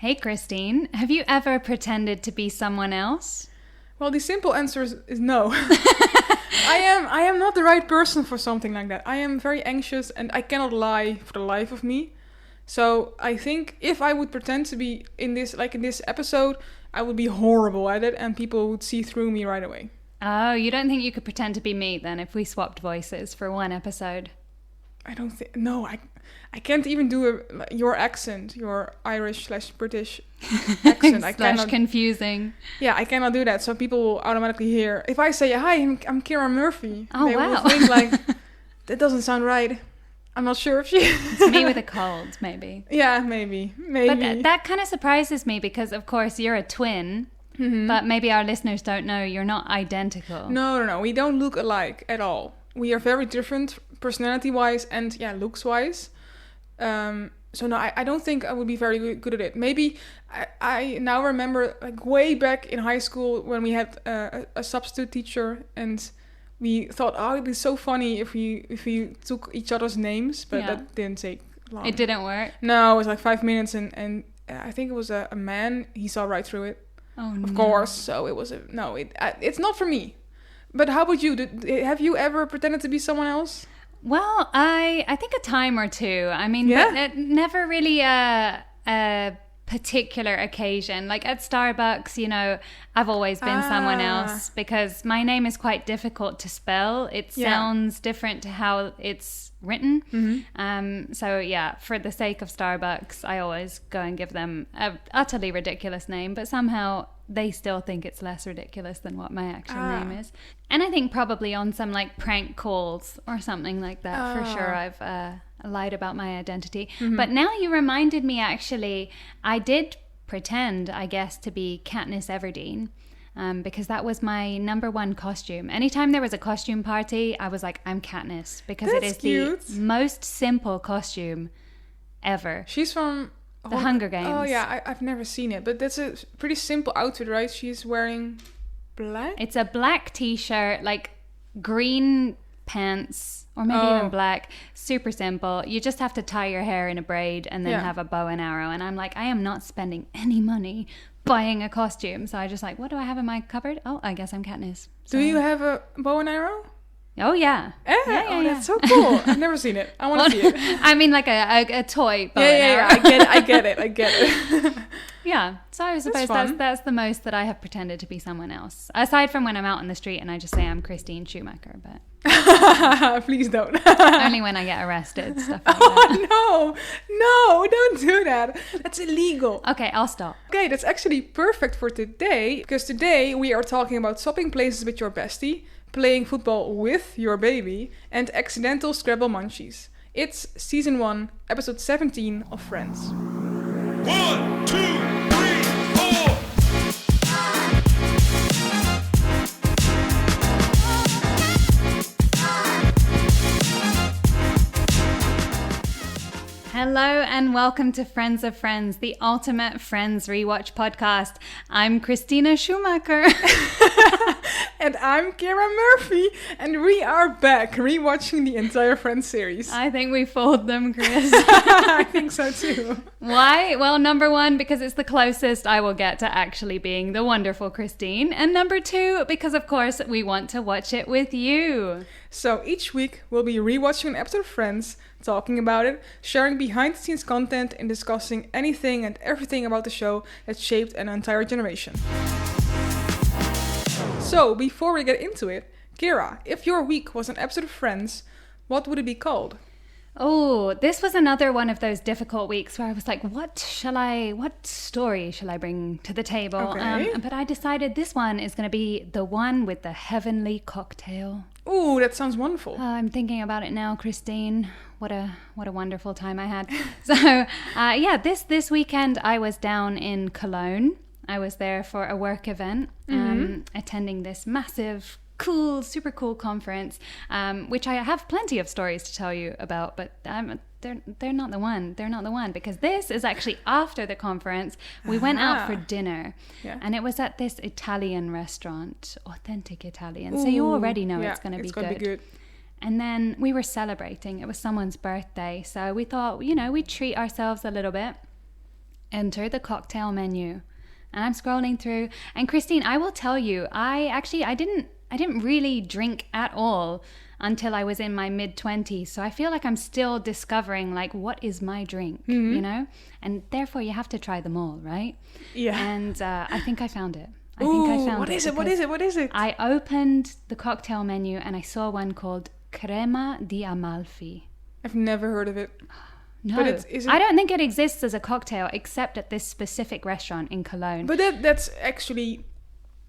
Hey, Christine, have you ever pretended to be someone else? Well, the simple answer is no. I am not the right person for something like that. I am very anxious and I cannot lie for the life of me. So I think if I would pretend to be in this episode, I would be horrible at it and people would see through me right away. Oh, you don't think you could pretend to be me then if we swapped voices for one episode? I don't think... No, I can't even do your accent, your Irish/British accent. I cannot, confusing. Yeah, I cannot do that. So people will automatically hear... If I say, hi, I'm Kira Murphy, they will think like, that doesn't sound right. I'm not sure if she... It's me with a cold, maybe. Yeah, maybe. But that kind of surprises me because, of course, you're a twin. Mm-hmm. But maybe our listeners don't know you're not identical. No. We don't look alike at all. We are very different personality-wise and, looks-wise. So no, I don't think I would be very good at it. Maybe I now remember like way back in high school when we had a substitute teacher and we thought, it'd be so funny if we took each other's names, but that didn't take long. It didn't work? No, it was like 5 minutes and I think it was a man. He saw right through it. Oh, of course. So it was it's not for me. But how about you? Have you ever pretended to be someone else? Well, I think a time or two. I mean, but never really a particular occasion. Like at Starbucks, I've always been someone else because my name is quite difficult to spell. It sounds different to how it's written. Mm-hmm. So for the sake of Starbucks, I always go and give them an utterly ridiculous name, but somehow they still think it's less ridiculous than what my actual name is. And I think probably on some like prank calls or something like that, for sure I've lied about my identity. Mm-hmm. But now you reminded me, actually, I did pretend, I guess, to be Katniss Everdeen. Because that was my number one costume. Anytime there was a costume party, I was like, I'm Katniss. Because it is cute. The most simple costume ever. She's from... The Hunger Games. Oh, yeah, I've never seen it. But that's a pretty simple outfit, right? She's wearing black? It's a black t-shirt, like green pants, or maybe even black. Super simple. You just have to tie your hair in a braid and then have a bow and arrow. And I'm like, I am not spending any money buying a costume. So I just like, what do I have in my cupboard? Oh, I guess I'm Katniss. So. Do you have a bow and arrow? Oh, yeah. That's so cool. I've never seen it. I want to see it. I mean, like a toy bow and arrow. I get it. Yeah. So I suppose that's the most that I have pretended to be someone else. Aside from when I'm out in the street and I just say I'm Christine Schumacher, but... Please don't. Only when I get arrested, stuff like that. No, don't do that. That's illegal. Okay, I'll stop. Okay, that's actually perfect for today, because today we are talking about swapping places with your bestie, playing football with your baby, and accidental Scrabble munchies. It's season 1, episode 17 of Friends. 1, 2, 3, 4. Hello and welcome to Friends of Friends, the ultimate Friends rewatch podcast. I'm Christina Schumacher. And I'm Kira Murphy, and we are back rewatching the entire Friends series. I think we fooled them, Chris. I think so too. Why? Well, number 1, because it's the closest I will get to actually being the wonderful Christine. And number 2, because of course we want to watch it with you. So each week we'll be rewatching an episode of Friends, talking about it, sharing behind the scenes content, and discussing anything and everything about the show that shaped an entire generation. So, before we get into it, Kira, if your week was an episode of Friends, what would it be called? Oh, this was another one of those difficult weeks where I was like, what story shall I bring to the table? Okay. But I decided this one is going to be the one with the heavenly cocktail. Ooh, that sounds wonderful. I'm thinking about it now, Christine. What a wonderful time I had. So, this weekend I was down in Cologne. I was there for a work event, attending this massive, super cool conference, which I have plenty of stories to tell you about, but they're not the one. They're not the one, because this is actually after the conference. We went out for dinner, and it was at this Italian restaurant, authentic Italian. So you already know it's going to be good. And then we were celebrating. It was someone's birthday, so we thought, we'd treat ourselves a little bit. enter the cocktail menu. And I'm scrolling through. And Christine, I will tell you, I didn't really drink at all until I was in my mid-20s. So I feel like I'm still discovering, like, what is my drink, you know? And therefore, you have to try them all, right? Yeah. And I think I found it. What is it? I opened the cocktail menu and I saw one called Crema di Amalfi. I've never heard of it. No, but I don't think it exists as a cocktail except at this specific restaurant in Cologne. But that's actually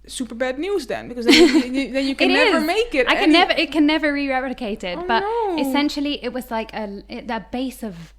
super bad news then, because then you can never make it. It can never be replicated. Oh, but no. essentially, it was like that base of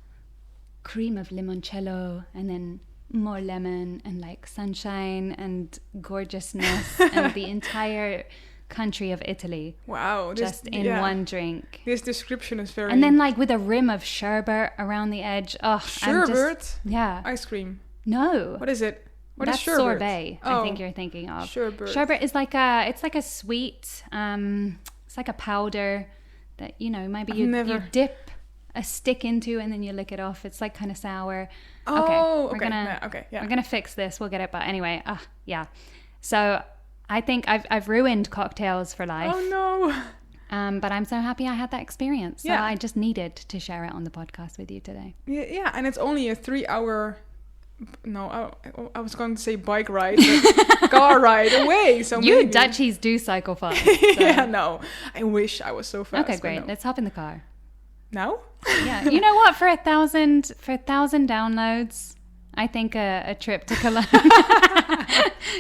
cream of limoncello, and then more lemon, and like sunshine and gorgeousness, and the entire country of Italy. Wow! Just in one drink. This description is very. And then like with a rim of sherbet around the edge. Oh, sherbet? Yeah. Ice cream. No. What is it? That's is sherbet? sorbet. I think you're thinking of. Sherbet is like a sweet. It's like a powder that maybe you dip a stick into and then you lick it off. It's like kind of sour. Oh, We're gonna fix this. We'll get it. But anyway, yeah. So I think I've ruined cocktails for life. Oh no. But I'm so happy I had that experience. So Yeah. I just needed to share it on the podcast with you today. Yeah, and it's only a 3-hour. No, I was going to say bike ride, but car ride away. So you maybe. Dutchies do cycle fast. Yeah, no. I wish I was so fast. Okay, great. No. Let's hop in the car. Now? Yeah. You know what? For 1,000 downloads, I think a trip to Cologne.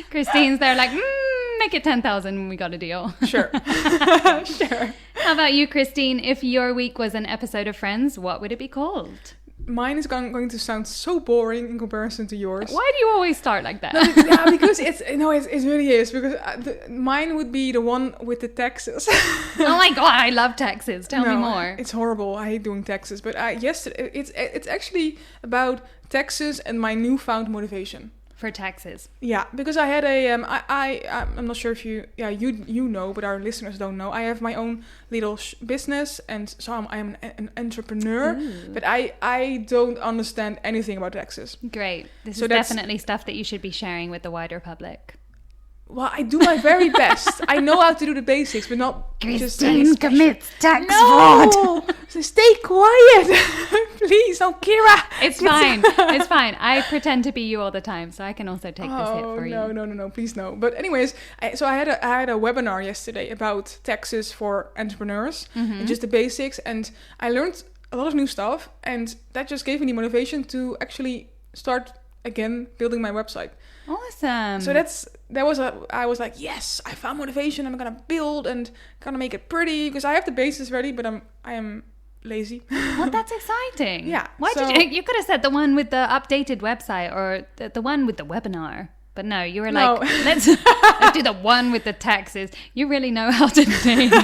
Christine's there like, make it 10,000. We got a deal. Sure. Sure. How about you, Christine? If your week was an episode of Friends, what would it be called? Mine is going to sound so boring in comparison to yours. Why do you always start like that? Yeah, because it really is. Because mine would be the one with the taxes. Oh my god, I love taxes. Tell me more. It's horrible. I hate doing taxes. But yesterday, it's actually about taxes and my newfound motivation. For taxes. Yeah, because I had I'm not sure if you know, but our listeners don't know. I have my own little business, and so I'm an entrepreneur. Ooh. But I don't understand anything about taxes. Great. This is definitely stuff that you should be sharing with the wider public. Well, I do my very best. I know how to do the basics, but not Christine commits tax fraud. fraud. So stay quiet. Please, don't, Kira. It's fine. It's fine. I pretend to be you all the time, so I can also take this hit for you. No, please no. But anyways, I had a webinar yesterday about taxes for entrepreneurs, and just the basics, and I learned a lot of new stuff, and that just gave me the motivation to actually start again building my website. Awesome. So I was like, yes, I found motivation. I'm gonna build and gonna make it pretty, because I have the basis ready, but I am lazy. Well, that's exciting. Yeah. Why did you could have said the one with the updated website or the one with the webinar. But no, you were like, let's do the one with the taxes. You really know how to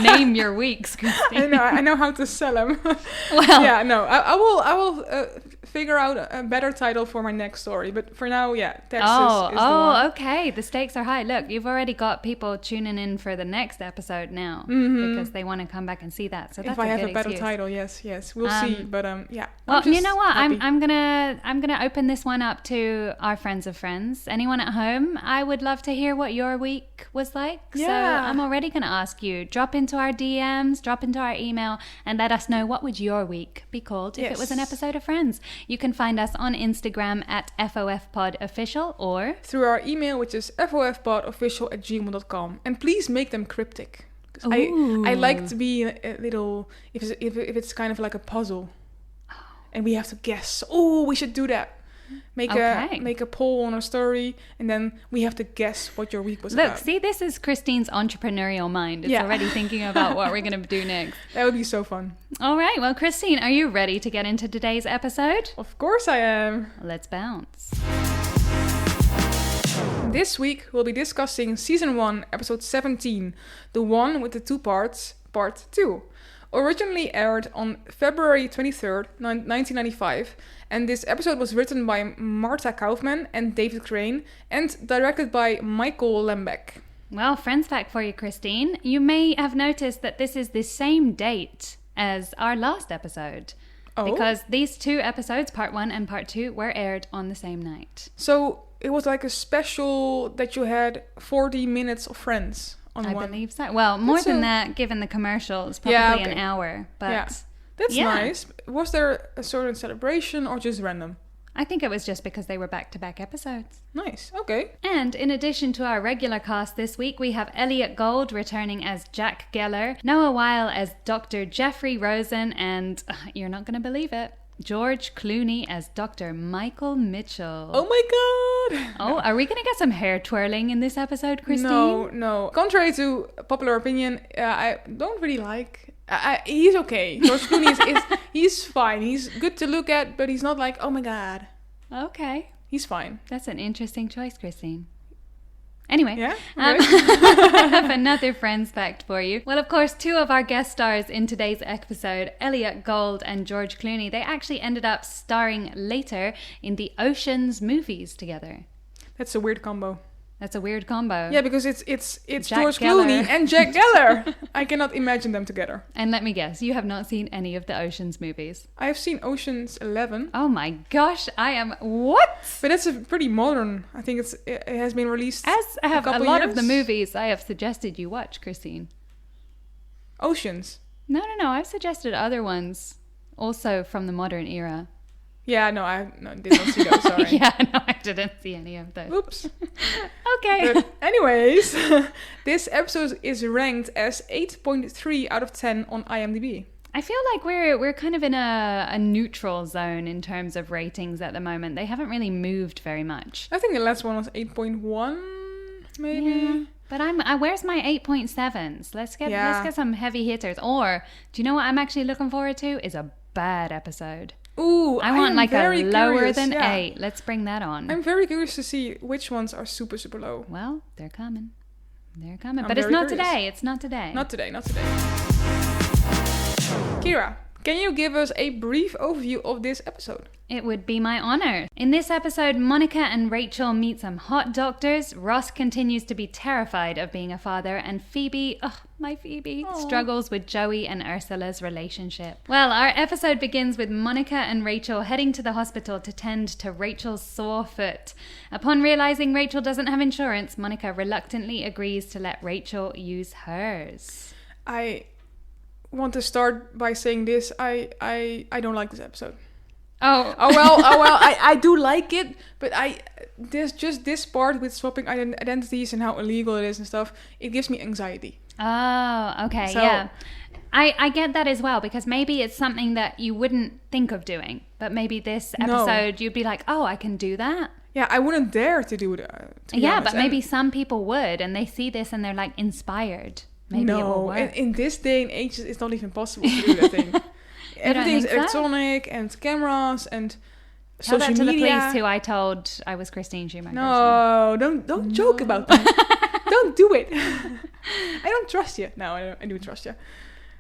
name your weeks, Christine. I know how to sell them. Well, yeah, no, I will figure out a better title for my next story. But for now, yeah, taxes is the one. Okay. The stakes are high. Look, you've already got people tuning in for the next episode now because they want to come back and see that. So that's if I have a better excuse. title, yes, we'll see. But yeah. Well, you know what? I'm gonna open this one up to our friends of friends. Anyone at home? I would love to hear what your week was like. Yeah. So I'm already gonna ask you. Drop into our DMs, drop into our email, and let us know what would your week be called if it was an episode of Friends. You can find us on Instagram at FOFPodOfficial or through our email, which is FOFPodOfficial@gmail.com. And please make them cryptic. I like to be a little, if it's kind of like a puzzle. And we have to guess. Oh, we should do that. Make a poll on our story, and then we have to guess what your week was about. Look, see, this is Christine's entrepreneurial mind. It's already thinking about what we're going to do next. That would be so fun. All right, well, Christine, are you ready to get into today's episode? Of course I am. Let's bounce. This week, we'll be discussing Season 1, Episode 17, the one with the 2 parts, Part 2. Originally aired on February 23rd, 1995, and this episode was written by Marta Kaufman and David Crane and directed by Michael Lembeck. Well, friends fact for you, Christine. You may have noticed that this is the same date as our last episode. Because these 2 episodes, part 1 and part 2, were aired on the same night. So it was like a special that you had 40 minutes of Friends on I one. believe so. Well, more than that, given the commercials, probably an hour. But that's nice. Was there a certain celebration or just random? I think it was just because they were back-to-back episodes. Nice, okay. And in addition to our regular cast this week, we have Elliot Gould returning as Jack Geller, Noah Weil as Dr. Jeffrey Rosen, and you're not going to believe it, George Clooney as Dr. Michael Mitchell. Oh my god! Oh, are we going to get some hair twirling in this episode, Christine? No. Contrary to popular opinion, I don't really like... he's okay. George Clooney he's fine. He's good to look at, but he's not like, oh my god. Okay. He's fine. That's an interesting choice, Christine. Anyway, yeah? I have another Friends fact for you. Well, of course, 2 of our guest stars in today's episode, Elliot Gould and George Clooney, they actually ended up starring later in the Ocean's movies together. That's a weird combo. That's a weird combo. Yeah, because it's George Geller. Clooney and Jack Geller. I cannot imagine them together. And let me guess, you have not seen any of the Ocean's movies. I have seen Ocean's 11. Oh my gosh, I am... What? But that's a pretty modern... I think it has been released As I have a lot of the movies I have suggested you watch, Christine. Oceans? No, I've suggested other ones. Also from the modern era. Yeah, no, I did not see those, sorry. Yeah, no, I didn't see any of those. Oops. Okay. But anyways, this episode is ranked as 8.3 out of 10 on IMDb. I feel like we're kind of in a neutral zone in terms of ratings at the moment. They haven't really moved very much. I think the last one was 8.1, maybe. Yeah. But where's my 8.7s? Let's get some heavy hitters. Or do you know what I'm actually looking forward to? Is a bad episode. Ooh, I want like a lower curious, than 8. Let's bring that on. I'm very curious to see which ones are super, super low. Well, they're coming. But it's not today. It's not today. Not today. Kira, can you give us a brief overview of this episode? It would be my honor. In this episode, Monica and Rachel meet some hot doctors. Ross continues to be terrified of being a father, and Phoebe, my Phoebe, struggles with Joey and Ursula's relationship. Well, our episode begins with Monica and Rachel heading to the hospital to tend to Rachel's sore foot. Upon realizing Rachel doesn't have insurance, Monica reluctantly agrees to let Rachel use hers. I want to start by saying this. I don't like this episode. Oh well, I do like it, but there's just this part with swapping identities and how illegal it is and stuff. It gives me anxiety. Oh, okay, yeah. I get that as well, because maybe it's something that you wouldn't think of doing, but maybe this episode you'd be like, oh, I can do that. Yeah, I wouldn't dare to do it. But maybe some people would, and they see this and they're like inspired. Maybe it will work. In this day and age, it's not even possible to do that thing. Everything's electronic and cameras and Tell social that to media. the police who I told I was Christine Schumacher. No, don't joke about that. Don't do it. I don't trust you. No, I do trust you.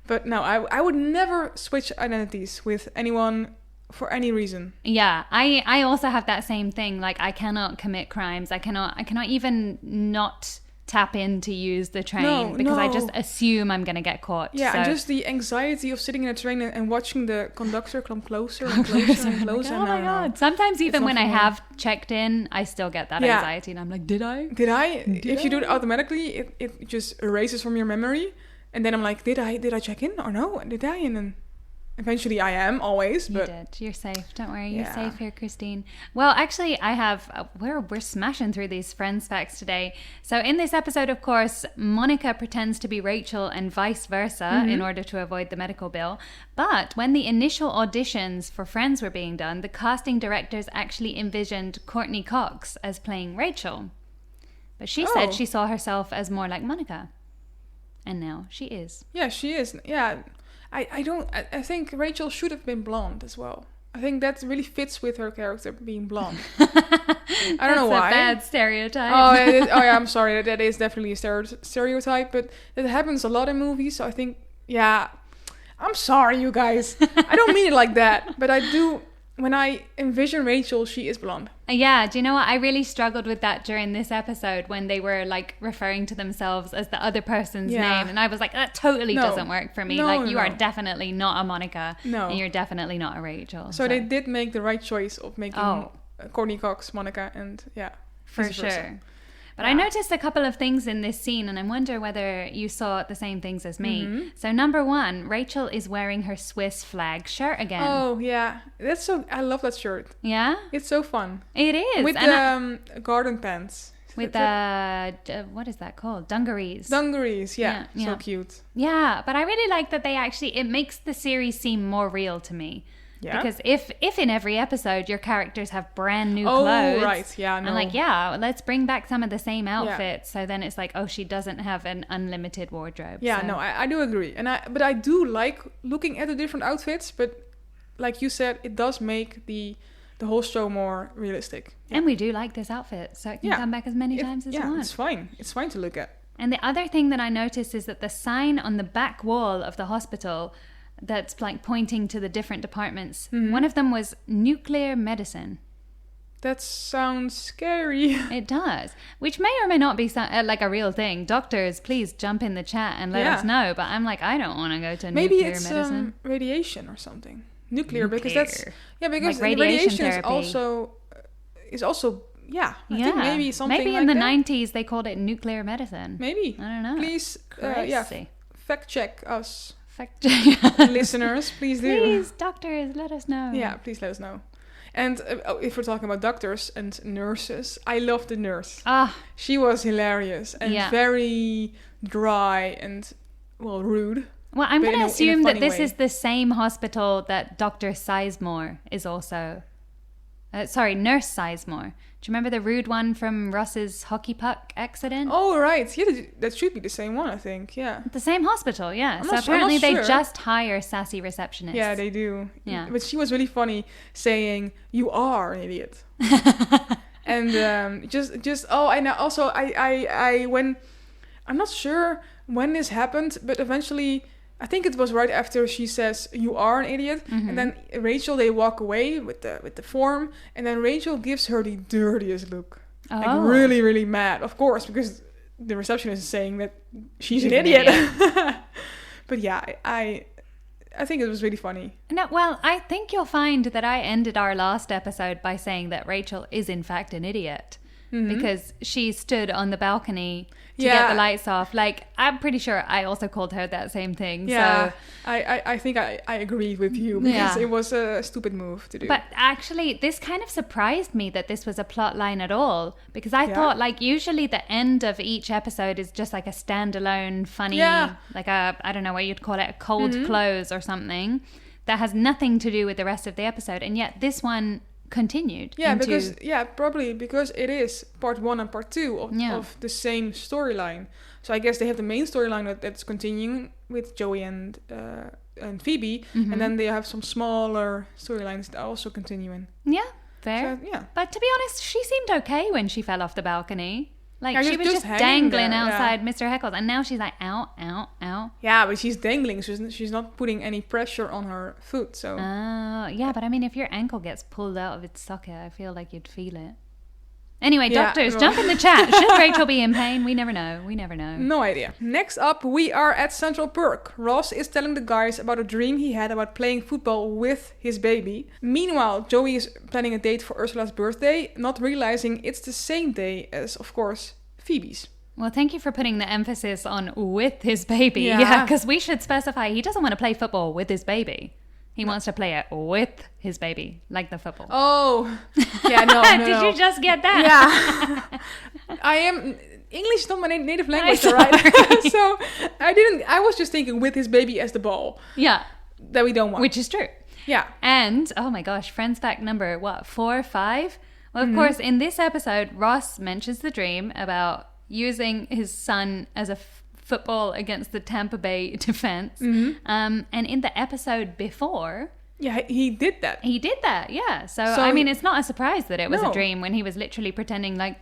But no, I would never switch identities with anyone for any reason. Yeah, I also have that same thing. Like, I cannot commit crimes. I cannot even not tap in to use the train because I just assume I'm going to get caught. Yeah, and just the anxiety of sitting in a train and watching the conductor come closer and closer and closer. Oh my God. Sometimes even when I have checked in, I still get that anxiety and I'm like, did I? If you do it automatically, it just erases from your memory. And then I'm like, did I check in or no? Did I? And then eventually I am, always. But you did. You're safe. Don't worry. You're safe here, Christine. Well, actually, I have... We're smashing through these Friends facts today. So in this episode, of course, Monica pretends to be Rachel and vice versa in order to avoid the medical bill. But when the initial auditions for Friends were being done, the casting directors actually envisioned Courtney Cox as playing Rachel. But she said she saw herself as more like Monica. And now she is. Yeah, she is. Yeah. I think Rachel should have been blonde as well. I think that really fits with her character being blonde. I don't know why. That's a bad stereotype. Yeah, I'm sorry. That is definitely a stereotype, but that happens a lot in movies. So I think, I'm sorry, you guys. I don't mean it like that, but I do when I envision Rachel, she is blonde. Yeah, do you know what? I really struggled with that during this episode when they were like referring to themselves as the other person's name. And I was like, that totally doesn't work for me. You are definitely not a Monica. No. And you're definitely not a Rachel. So they did make the right choice of making Courtney Cox, Monica, and for sure. But I noticed a couple of things in this scene, and I wonder whether you saw the same things as me. Mm-hmm. So number one, Rachel is wearing her Swiss flag shirt again. Oh, yeah. I love that shirt. Yeah? It's so fun. It is. With the garden pants. With the, what is that called? Dungarees. Dungarees, yeah. So cute. Yeah, but I really like that it makes the series seem more real to me. Yeah. Because if in every episode your characters have brand new clothes, right, yeah, no. I'm like, let's bring back some of the same outfits. So then it's like, she doesn't have an unlimited wardrobe. Yeah, so. No, I do agree, but I do like looking at the different outfits. But like you said, it does make the whole show more realistic. Yeah. And we do like this outfit, so it can come back as many times as you want. Yeah, it's fine. It's fine to look at. And the other thing that I noticed is that the sign on the back wall of the hospital that's like pointing to the different departments. Mm-hmm. One of them was nuclear medicine. That sounds scary. It does, which may or may not be like a real thing. Doctors, please jump in the chat and let us know. But I'm like, I don't want to go to nuclear medicine. Maybe it's radiation or something. Nuclear, because that's because like radiation is also I think maybe something. Maybe in the 90s they called it nuclear medicine. Maybe. I don't know. Please, fact check us. Listeners, please do. Please, doctors, let us know. Yeah, please let us know. And if we're talking about doctors and nurses, I love the nurse. She was hilarious and very dry and rude. Well, I'm going to assume that this is the same hospital that Dr. Sizemore is also. Nurse Sizemore. Do you remember the rude one from Ross's hockey puck accident? Oh, right. Yeah, that should be the same one, I think. Yeah. The same hospital, yeah. So apparently they just hire sassy receptionists. Yeah, they do. Yeah. But she was really funny saying, "You are an idiot." And when I'm not sure when this happened, but eventually I think it was right after she says, "You are an idiot." Mm-hmm. And then Rachel, they walk away with the form. And then Rachel gives her the dirtiest look. Like really, really mad. Of course, because the receptionist is saying that she's an idiot. But yeah, I think it was really funny. No, well, I think you'll find that I ended our last episode by saying that Rachel is in fact an idiot. Mm-hmm. Because she stood on the balcony to get the lights off. Like, I'm pretty sure I also called her that same thing. Yeah, so, I think I agreed with you because it was a stupid move to do. But actually, this kind of surprised me that this was a plot line at all. Because I thought, like, usually the end of each episode is just like a standalone, funny, like I don't know what you'd call it, a cold close or something that has nothing to do with the rest of the episode. And yet this one continued. Probably because it is part 1 and part 2 of the same storyline. So I guess they have the main storyline that's continuing with Joey and Phoebe, and then they have some smaller storylines that are also continuing. Yeah, fair. So, but to be honest, she seemed okay when she fell off the balcony. Like, she was just dangling outside Mr. Heckles, and now she's like, ow, ow, ow. Yeah, but she's dangling, so she's not putting any pressure on her foot, so... yeah, but I mean, if your ankle gets pulled out of its socket, I feel like you'd feel it. Anyway, doctors, jump in the chat. Should Rachel be in pain? We never know. No idea. Next up, we are at Central Perk. Ross is telling the guys about a dream he had about playing football with his baby. Meanwhile, Joey is planning a date for Ursula's birthday, not realizing it's the same day as, of course, Phoebe's. Well, thank you for putting the emphasis on with his baby. Yeah, because we should specify he doesn't want to play football with his baby. He wants to play it with his baby, like the football. Oh, yeah, no. Did you just get that? Yeah. English is not my native language, right? So I was just thinking with his baby as the ball. Yeah. That we don't want. Which is true. Yeah. And, oh my gosh, friends fact number, 4 or 5? Well, of course, in this episode, Ross mentions the dream about using his son as a football against the Tampa Bay defense. Mm-hmm. And in the episode before... Yeah, he did that. Yeah. So I mean, it's not a surprise that it was a dream when he was literally pretending like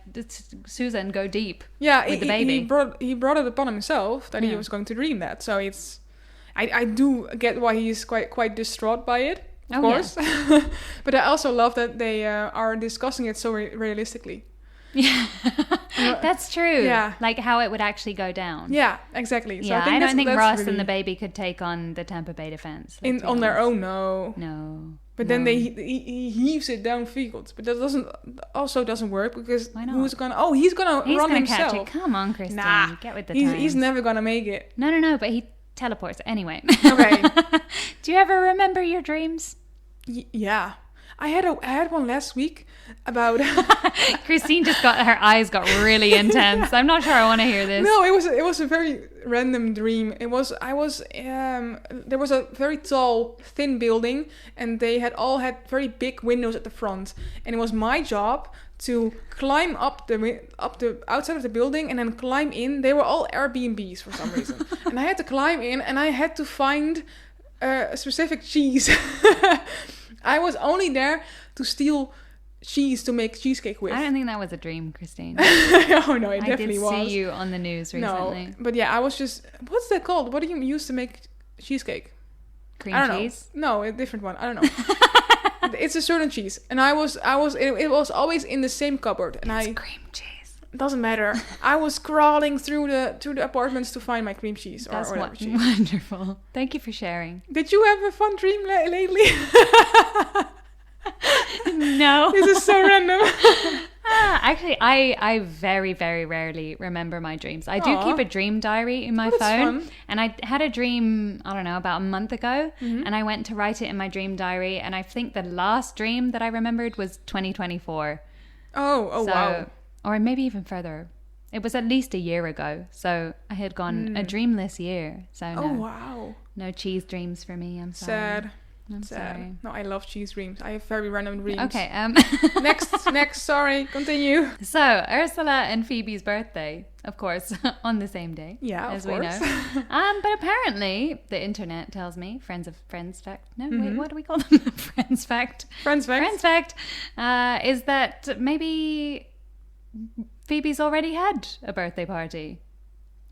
Susan go deep with the baby. He brought it upon himself that he was going to dream that. So it's... I do get why he's quite distraught by it. of course. But I also love that they are discussing it so realistically. Yeah, that's true. Yeah. Like how it would actually go down. Yeah, exactly. So Yeah, I don't think that's Ross really and the baby could take on the Tampa Bay defense. on their own, no. No. But then he heaves it downfield. But that doesn't work because Why not? he's gonna run himself. Catch it. Come on, Christine. Nah, get with the times. He's never gonna make it. No, but he teleports anyway. Okay. Do you ever remember your dreams? Yeah. I had one last week about Christine her eyes got really intense. I'm not sure I want to hear this. No, it was a very random dream. There was a very tall, thin building, and they had very big windows at the front, and it was my job to climb up the outside of the building and then climb in. They were all Airbnbs for some reason, and I had to climb in, and I had to find a specific cheese. I was only there to steal cheese to make cheesecake with. I don't think that was a dream, Christine. Oh no, it definitely was. I did see you on the news recently. No, but yeah, I was just... What's that called? What do you use to make cheesecake? Cream cheese? No, a different one. I don't know. It's a certain cheese, and it was always in the same cupboard. And it's cream cheese. Doesn't matter. I was crawling through the apartments to find my cream cheese or whatever cheese. Wonderful. Thank you for sharing. Did you have a fun dream lately? No. This is so random. Actually, I very, very rarely remember my dreams. I do keep a dream diary in my phone. Fun. And I had a dream, I don't know, about a month ago. Mm-hmm. And I went to write it in my dream diary. And I think the last dream that I remembered was 2024. Oh, wow. Or maybe even further. It was at least a year ago. So I had gone a dreamless year. So no cheese dreams for me. I'm sorry. I'm sorry. No, I love cheese dreams. I have very random dreams. Okay. Next. Sorry. Continue. So Ursula and Phoebe's birthday, of course, on the same day. Yeah, as of course. we know. But apparently, the internet tells me, friends fact. No, wait, what do we call them? Friends fact. Friends fact is that maybe Phoebe's already had a birthday party.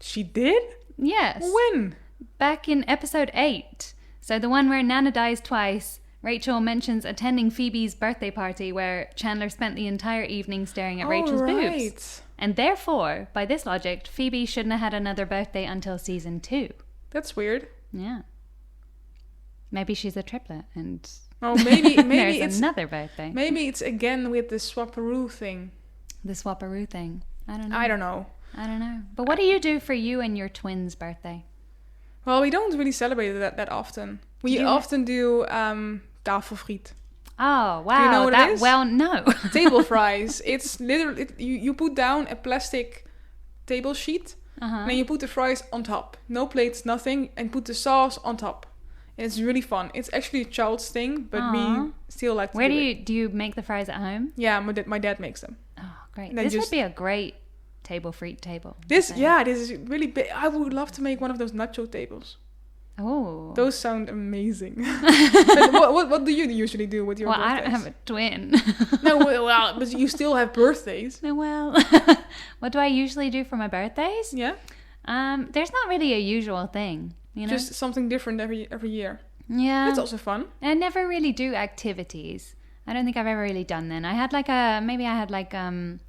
She did? Yes. When? Back in episode 8. So the one where Nana dies twice, Rachel mentions attending Phoebe's birthday party where Chandler spent the entire evening staring at Rachel's boobs. And therefore, by this logic, Phoebe shouldn't have had another birthday until season 2. That's weird. Yeah. Maybe she's a triplet and maybe there's it's another birthday. Maybe it's again with the swapperoo thing. The swapperoo thing. I don't know. I don't know. But what do you do for you and your twins' birthday? Well, we don't really celebrate that often. We often do tafelfriet. Oh, wow. Do you know what it is? Well, no. Table fries. It's literally... You put down a plastic table sheet, and then you put the fries on top. No plates, nothing, and put the sauce on top. And it's really fun. It's actually a child's thing, but we still like to do it. Do you make the fries at home? Yeah, my dad makes them. Oh, great. This would be a great friet table. This is really big. I would love to make one of those nacho tables. Oh, those sound amazing. But what do you usually do with your birthdays? I don't have a twin. No, well, but you still have birthdays. No, well, what do I usually do for my birthdays? Yeah. There's not really a usual thing, you know. Just something different every year. Yeah, that's also fun. I never really do activities. I don't think I've ever really done them. I had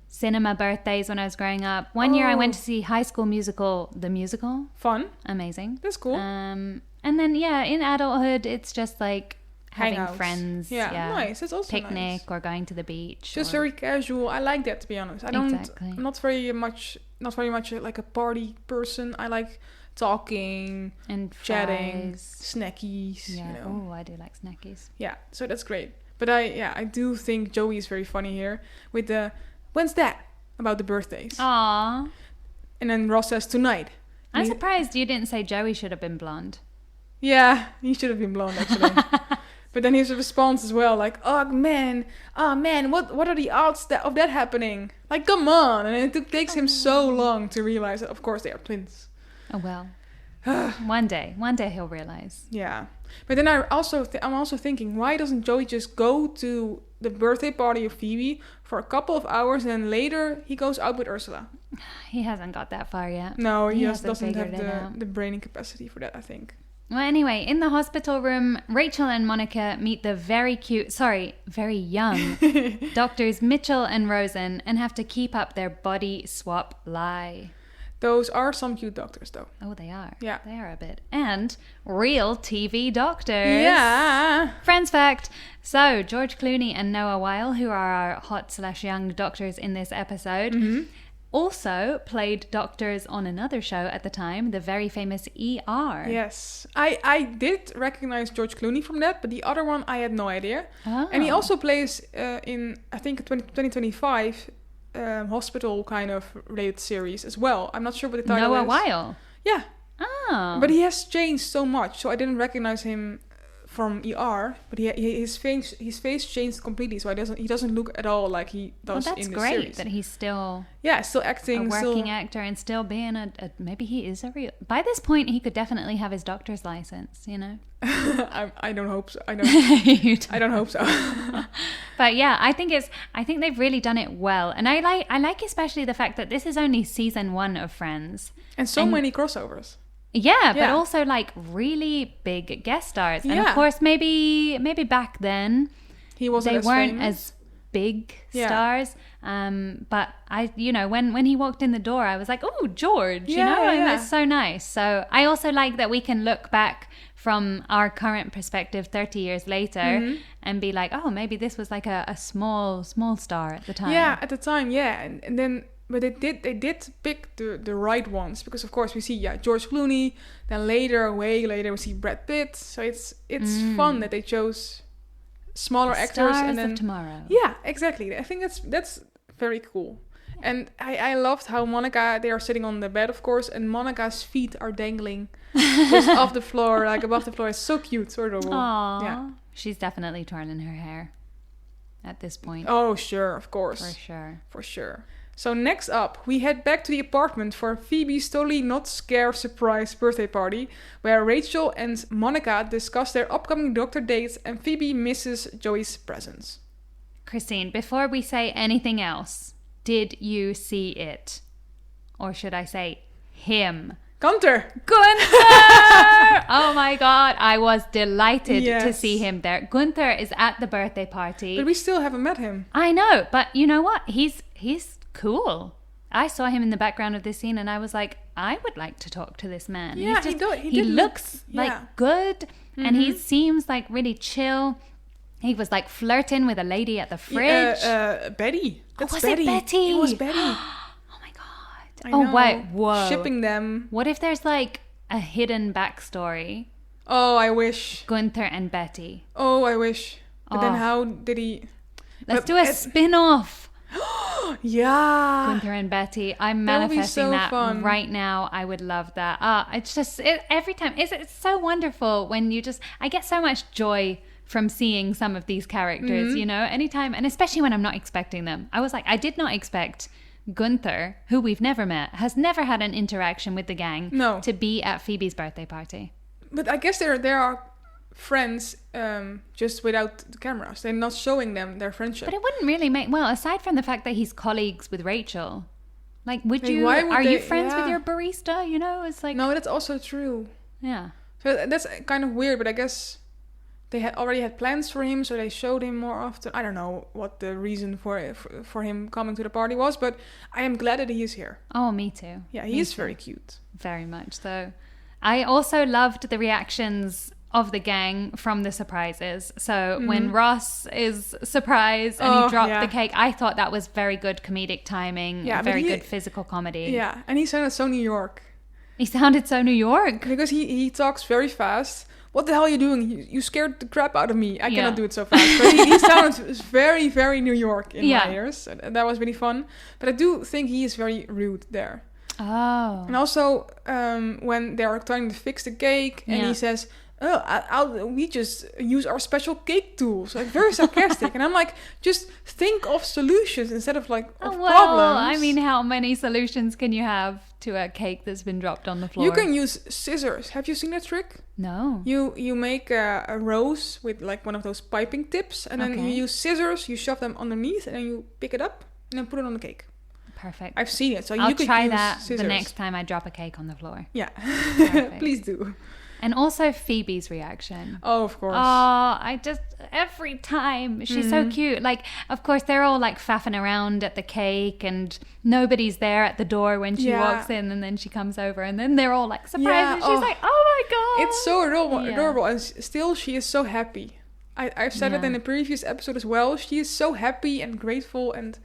cinema birthdays when I was growing up. One year I went to see High School Musical, the musical. Fun. Amazing. That's cool. And then, in adulthood, it's just like having Hangouts. Friends. Yeah, nice. That's also picnic nice. Or going to the beach. Just very casual. I like that, to be honest. I'm not very much like a party person. I like talking and chatting, snackies. Yeah. You know. Oh, I do like snackies. Yeah, so that's great. But I do think Joey is very funny here with the when's that about the birthdays. Aww. And then Ross says tonight. I'm surprised you didn't say Joey should have been blonde. Yeah, he should have been blonde actually. But then his response as well, like, oh man, what are the odds of that happening? Like, come on. And it takes him so long to realize that of course they are twins. Oh well. One day he'll realize. Yeah. But then I'm also thinking, why doesn't Joey just go to the birthday party of Phoebe for a couple of hours and then later he goes out with Ursula? He hasn't got that far yet. No, he just doesn't have the brain capacity for that, I think. Well, anyway, in the hospital room, Rachel and Monica meet the very young doctors Mitchell and Rosen and have to keep up their body swap lie. Those are some cute doctors, though. Oh, they are. Yeah. They are a bit. And real TV doctors. Yeah. Friends fact. So, George Clooney and Noah Weil, who are our hot/young doctors in this episode, also played doctors on another show at the time, the very famous ER. Yes. I did recognize George Clooney from that, but the other one I had no idea. Oh. And he also plays in, I think, 2025 hospital kind of related series as well. I'm not sure what the title Noah is. Weil? Yeah. Oh. But he has changed so much, so I didn't recognize him from ER, but his face changed completely, so he doesn't look at all like he does in the series. That's great that he's still still acting, a working actor and still being maybe he is a real. By this point, he could definitely have his doctor's license, you know. I don't hope so. I don't hope so. But yeah, I think they've really done it well, and I like especially the fact that this is only season 1 of Friends, and many crossovers. Yeah, but also like really big guest stars. And of course, maybe back then they weren't famous. As big stars. But when he walked in the door, I was like, oh, George, and that's so nice. So I also like that we can look back from our current perspective 30 years later and be like, oh, maybe this was like a small star at the time. Yeah, at the time, yeah. And then... But they did pick the right ones, because of course we see George Clooney, then way later we see Brad Pitt. So it's fun that they chose smaller actors and then of tomorrow. Yeah, exactly. I think that's very cool. And I loved how Monica, they are sitting on the bed, of course, and Monica's feet are dangling just off the floor, like above the floor. It's so cute, so adorable. Aww. Yeah. She's definitely twirling her hair at this point. Oh, sure, of course. For sure. So next up, we head back to the apartment for Phoebe's totally not scare surprise birthday party, where Rachel and Monica discuss their upcoming doctor dates and Phoebe misses Joey's presence. Christine, before we say anything else, did you see it? Or should I say him? Gunther! Oh my god, I was delighted to see him there. Gunther is at the birthday party. But we still haven't met him. I know, but you know what? He's cool. I saw him in the background of this scene and I was like, I would like to talk to this man. Yeah, he looks like good and he seems like really chill. He was like flirting with a lady at the fridge. Betty. Was it Betty? It was Betty. Oh my god. I know. Wait, whoa. Shipping them. What if there's like a hidden backstory? Oh, I wish. Gunther and Betty. Oh, I wish. But then how did he... Let's do a spin-off. Yeah, Gunther and Betty. I'm manifesting that right now. I would love that. It's just every time it's so wonderful when I get so much joy from seeing some of these characters, anytime, and especially when I'm not expecting them. I was like, I did not expect Gunther, who we've never met, has never had an interaction with the gang, to be at Phoebe's birthday party. But I guess there are friends just without the cameras. They're not showing them their friendship. But it wouldn't really aside from the fact that he's colleagues with Rachel, like are you friends with your barista? It's like, no, that's also true. Yeah, so that's kind of weird, but I guess they had already had plans for him, so they showed him more often. I don't know what the reason for him coming to the party was, but I am glad that he is here. Oh, me too. Yeah, he is very cute. Very much so. I also loved the reactions of the gang from the surprises. So when Ross is surprised and he dropped the cake, I thought that was very good comedic timing, very good physical comedy. Yeah, and he sounded so New York. He sounded so New York. Because he talks very fast. What the hell are you doing? You scared the crap out of me. I cannot do it so fast. But he sounds very, very New York in my ears. And that was really fun. But I do think he is very rude there. Oh. And also when they are trying to fix the cake and he says... we just use our special cake tools, like very sarcastic. And I'm like, just think of solutions instead of like of problems. I mean, how many solutions can you have to a cake that's been dropped on the floor? You can use scissors. Have you seen that trick? No. You make a rose with like one of those piping tips, and then you use scissors. You shove them underneath, and then you pick it up and then put it on the cake. Perfect. I've seen it, so I'll you could try use that scissors. the next time I drop a cake on the floor. Yeah, please do. And also Phoebe's reaction. Oh, of course. Every time she's so cute. Like, of course, they're all like faffing around at the cake and nobody's there at the door when she walks in, and then she comes over and then they're all like surprised and she's like, oh my God. It's so adorable. And still she is so happy. I've said it in a previous episode as well. She is so happy and grateful and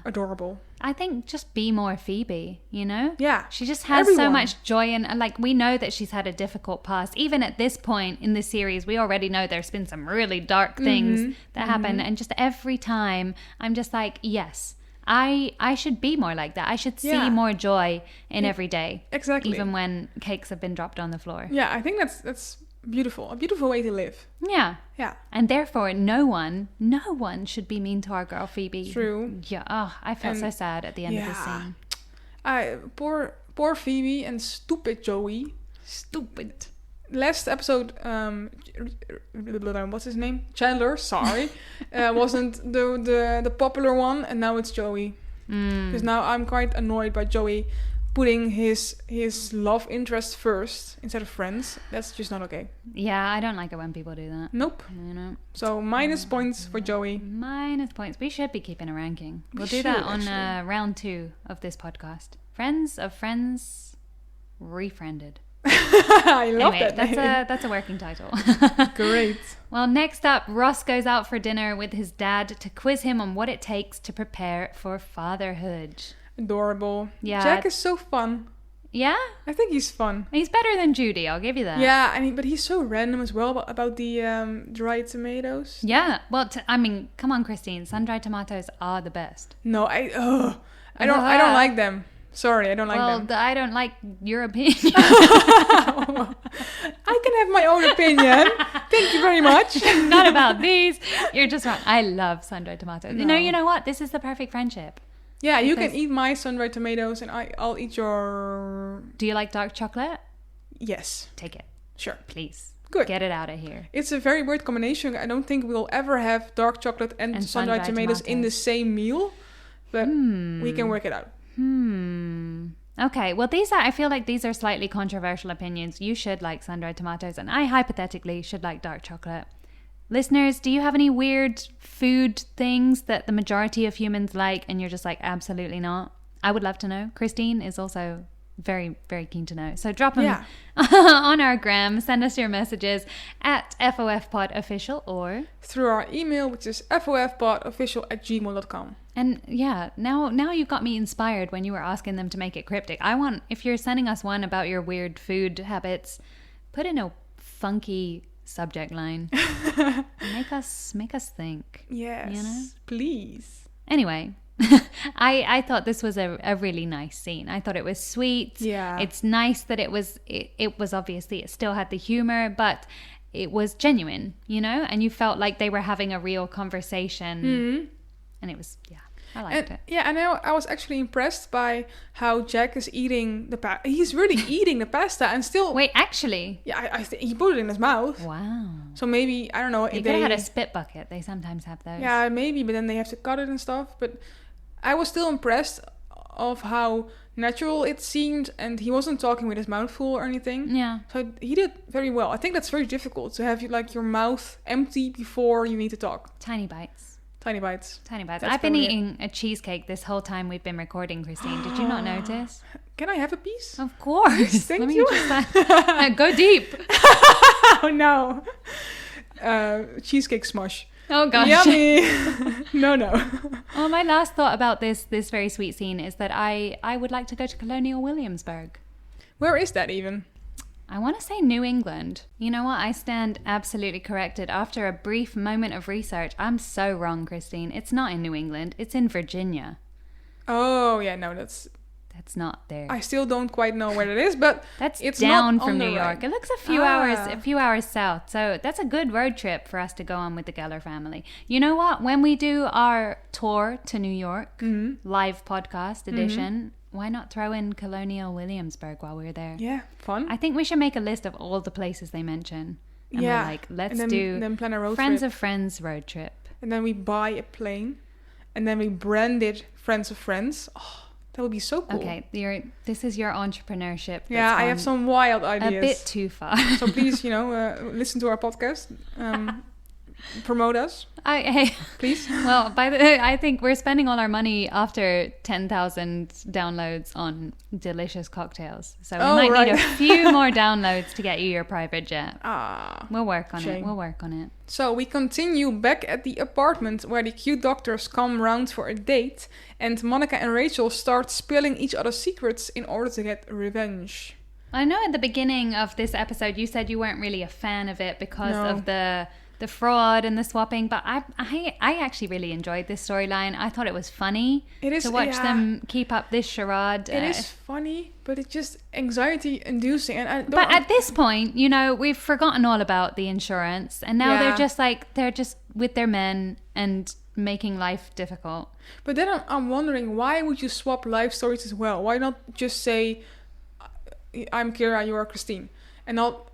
adorable. I think just be more Phoebe, you know? Yeah. She just has so much joy, and like we know that she's had a difficult past. Even at this point in the series, we already know there's been some really dark things that happen, and just every time I'm just like, yes, I should be more like that. I should see more joy in every day. Exactly. Even when cakes have been dropped on the floor. Yeah, I think that's beautiful. A beautiful way to live. Yeah. Yeah. And therefore, no one should be mean to our girl Phoebe. True. Yeah. Oh, I felt so sad at the end of the scene. Poor Phoebe and stupid Joey. Stupid. Last episode, what's his name? Chandler, sorry. Wasn't the popular one, and now it's Joey. Because now I'm quite annoyed by Joey putting his love interest first instead of friends. That's just not okay. Yeah, I don't like it when people do that. Nope. You know. So minus points for Joey. Minus points. We should be keeping a ranking. We'll do that on round 2 of this podcast. Friends of Friends Refriended. I love that name. That's a working title. Great. Well, next up, Ross goes out for dinner with his dad to quiz him on what it takes to prepare for fatherhood. Adorable. Yeah. Jack is so fun. Yeah? I think he's fun. He's better than Judy, I'll give you that. Yeah, but he's so random as well about the dried tomatoes. Yeah. Well, I mean, come on, Christine. Sun-dried tomatoes are the best. No, I don't like them. Sorry, I don't like them. Well, I don't like your opinion. I can have my own opinion. Thank you very much. Not about these. You're just wrong. I love sun-dried tomatoes. No. You know what? This is the perfect friendship. Yeah, you can eat my sun-dried tomatoes and I'll eat your... Do you like dark chocolate? Yes. Take it. Sure. Please. Good. Get it out of here. It's a very weird combination. I don't think we'll ever have dark chocolate and sun-dried tomatoes in the same meal. But we can work it out. Okay, well, I feel like these are slightly controversial opinions. You should like sun-dried tomatoes, and I hypothetically should like dark chocolate. Listeners, do you have any weird food things that the majority of humans like and you're just like, absolutely not? I would love to know. Christine is also very, very keen to know. So drop them on our gram. Send us your messages at FOFPodOfficial or through our email, which is FOFPodOfficial@gmail.com. And yeah, now you got me inspired when you were asking them to make it cryptic. If you're sending us one about your weird food habits, put in a funky subject line. make us think. Yes, you know? Please. Anyway, I thought this was a really nice scene. I thought it was sweet. Yeah, it's nice that it was obviously, it still had the humor, but it was genuine, you know, and you felt like they were having a real conversation. And it was, I liked it. Yeah, and I was actually impressed by how Jack is eating the pasta. He's really eating the pasta and still... Wait, actually? Yeah, I think he put it in his mouth. Wow. So maybe, I don't know. You could have had a spit bucket. They sometimes have those. Yeah, maybe, but then they have to cut it and stuff. But I was still impressed of how natural it seemed, and he wasn't talking with his mouth full or anything. Yeah. So he did very well. I think that's very difficult to have your mouth empty before you need to talk. Tiny bites. Tiny bites. I've been eating a cheesecake this whole time we've been recording, Christine. Did you not notice? Can I have a piece? Of course. Thank you. Go deep. Oh, no. Cheesecake smush. Oh, gosh. Yummy. No. Well, my last thought about this very sweet scene is that I would like to go to Colonial Williamsburg. Where is that even? I want to say New England. You know what? I stand absolutely corrected. After a brief moment of research, I'm so wrong, Christine. It's not in New England. It's in Virginia. Oh, yeah, no, that's not there. I still don't quite know where it is, but it's down from New York. It looks a few hours south. So that's a good road trip for us to go on with the Geller family. You know what? When we do our tour to New York, live podcast edition, why not throw in Colonial Williamsburg while we're there? Yeah, fun. I think we should make a list of all the places they mention. And we're like, let's then plan a road Friends trip. of Friends road trip. And then we buy a plane. And then we brand it Friends of Friends. Oh, That would be so cool. Okay, this is your entrepreneurship. Yeah, I have some wild ideas. A bit too far. So please, listen to our podcast. Promote us. Please. Well, I think we're spending all our money after 10,000 downloads on delicious cocktails. So we might need a few more downloads to get you your private jet. We'll work on it. So we continue back at the apartment where the cute doctors come round for a date, and Monica and Rachel start spilling each other's secrets in order to get revenge. I know at the beginning of this episode you said you weren't really a fan of it because of the fraud and the swapping, but I actually really enjoyed this storyline. I thought it was funny to watch them keep up this charade. It is funny, but it's just anxiety inducing. But at this point, we've forgotten all about the insurance, and now they're just with their men and making life difficult. But then I'm wondering, why would you swap life stories as well? Why not just say, I'm Kira, you are Christine, and not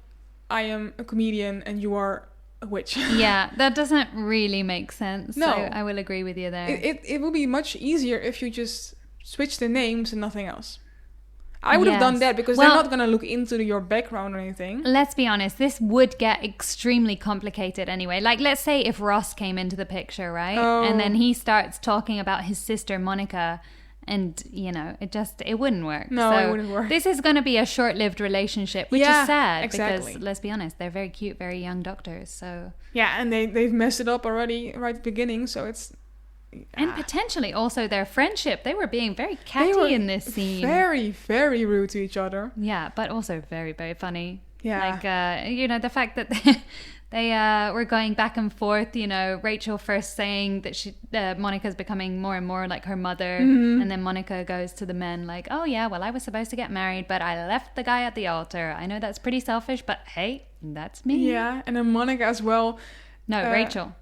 I am a comedian and you are a witch. Yeah, that doesn't really make sense. No. I will agree with you there. It would be much easier if you just switch the names and nothing else. I would have done that because they're not going to look into your background or anything. Let's be honest, this would get extremely complicated anyway. Like, let's say if Ross came into the picture, right? Oh. And then he starts talking about his sister Monica, and it wouldn't work. No, so it wouldn't work. This is going to be a short-lived relationship, which is sad. Exactly. Because let's be honest, they're very cute, very young doctors. So yeah, and they've messed it up already right at the beginning. So it's and potentially also their friendship. They were being very catty in this scene. Very, very rude to each other. Yeah, but also very, very funny. Yeah, like the fact that they were going back and forth, Rachel first saying that Monica's becoming more and more like her mother, and then Monica goes to the men like, oh yeah, well, I was supposed to get married, but I left the guy at the altar. I know that's pretty selfish, but hey, that's me. Yeah, and then Monica as well. No, Rachel.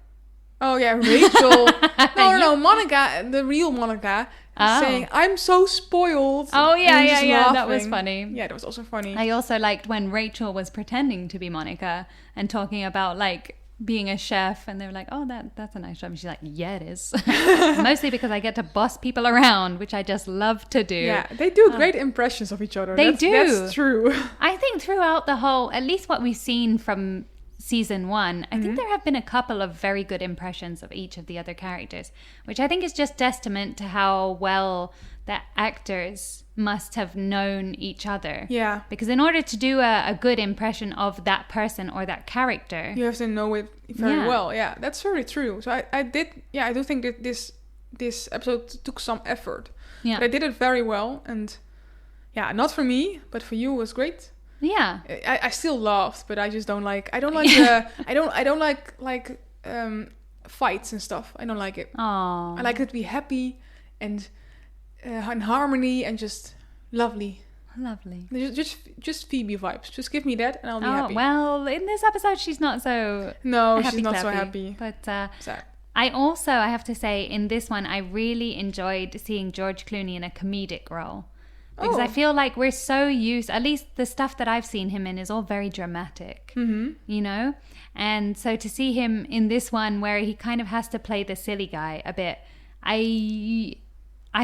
Oh yeah, Rachel. no, Monica, the real Monica, saying, I'm so spoiled. Oh yeah, laughing. That was funny. Yeah, that was also funny. I also liked when Rachel was pretending to be Monica and talking about like being a chef, and they were like, oh, that's a nice job. And she's like, yeah, it is. Mostly because I get to boss people around, which I just love to do. Yeah, they do great impressions of each other. That's true. I think throughout the whole, at least what we've seen from season 1, I think there have been a couple of very good impressions of each of the other characters, which I think is just testament to how well the actors must have known each other. Yeah. Because in order to do a good impression of that person or that character, you have to know it very well. Yeah, that's very true. So I do think that this episode took some effort. Yeah. But I did it very well, and yeah, not for me, but for you it was great. Yeah, I still laughed, but I just don't like. I don't like fights and stuff. I don't like it. Aww. I like it to be happy and in harmony and just lovely. Lovely. Just Phoebe vibes. Just give me that, and I'll be happy. Well, in this episode, she's not so. No, she's not so happy. But I have to say, in this one, I really enjoyed seeing George Clooney in a comedic role. Because I feel like we're so used, at least the stuff that I've seen him in is all very dramatic, And so to see him in this one where he kind of has to play the silly guy a bit, I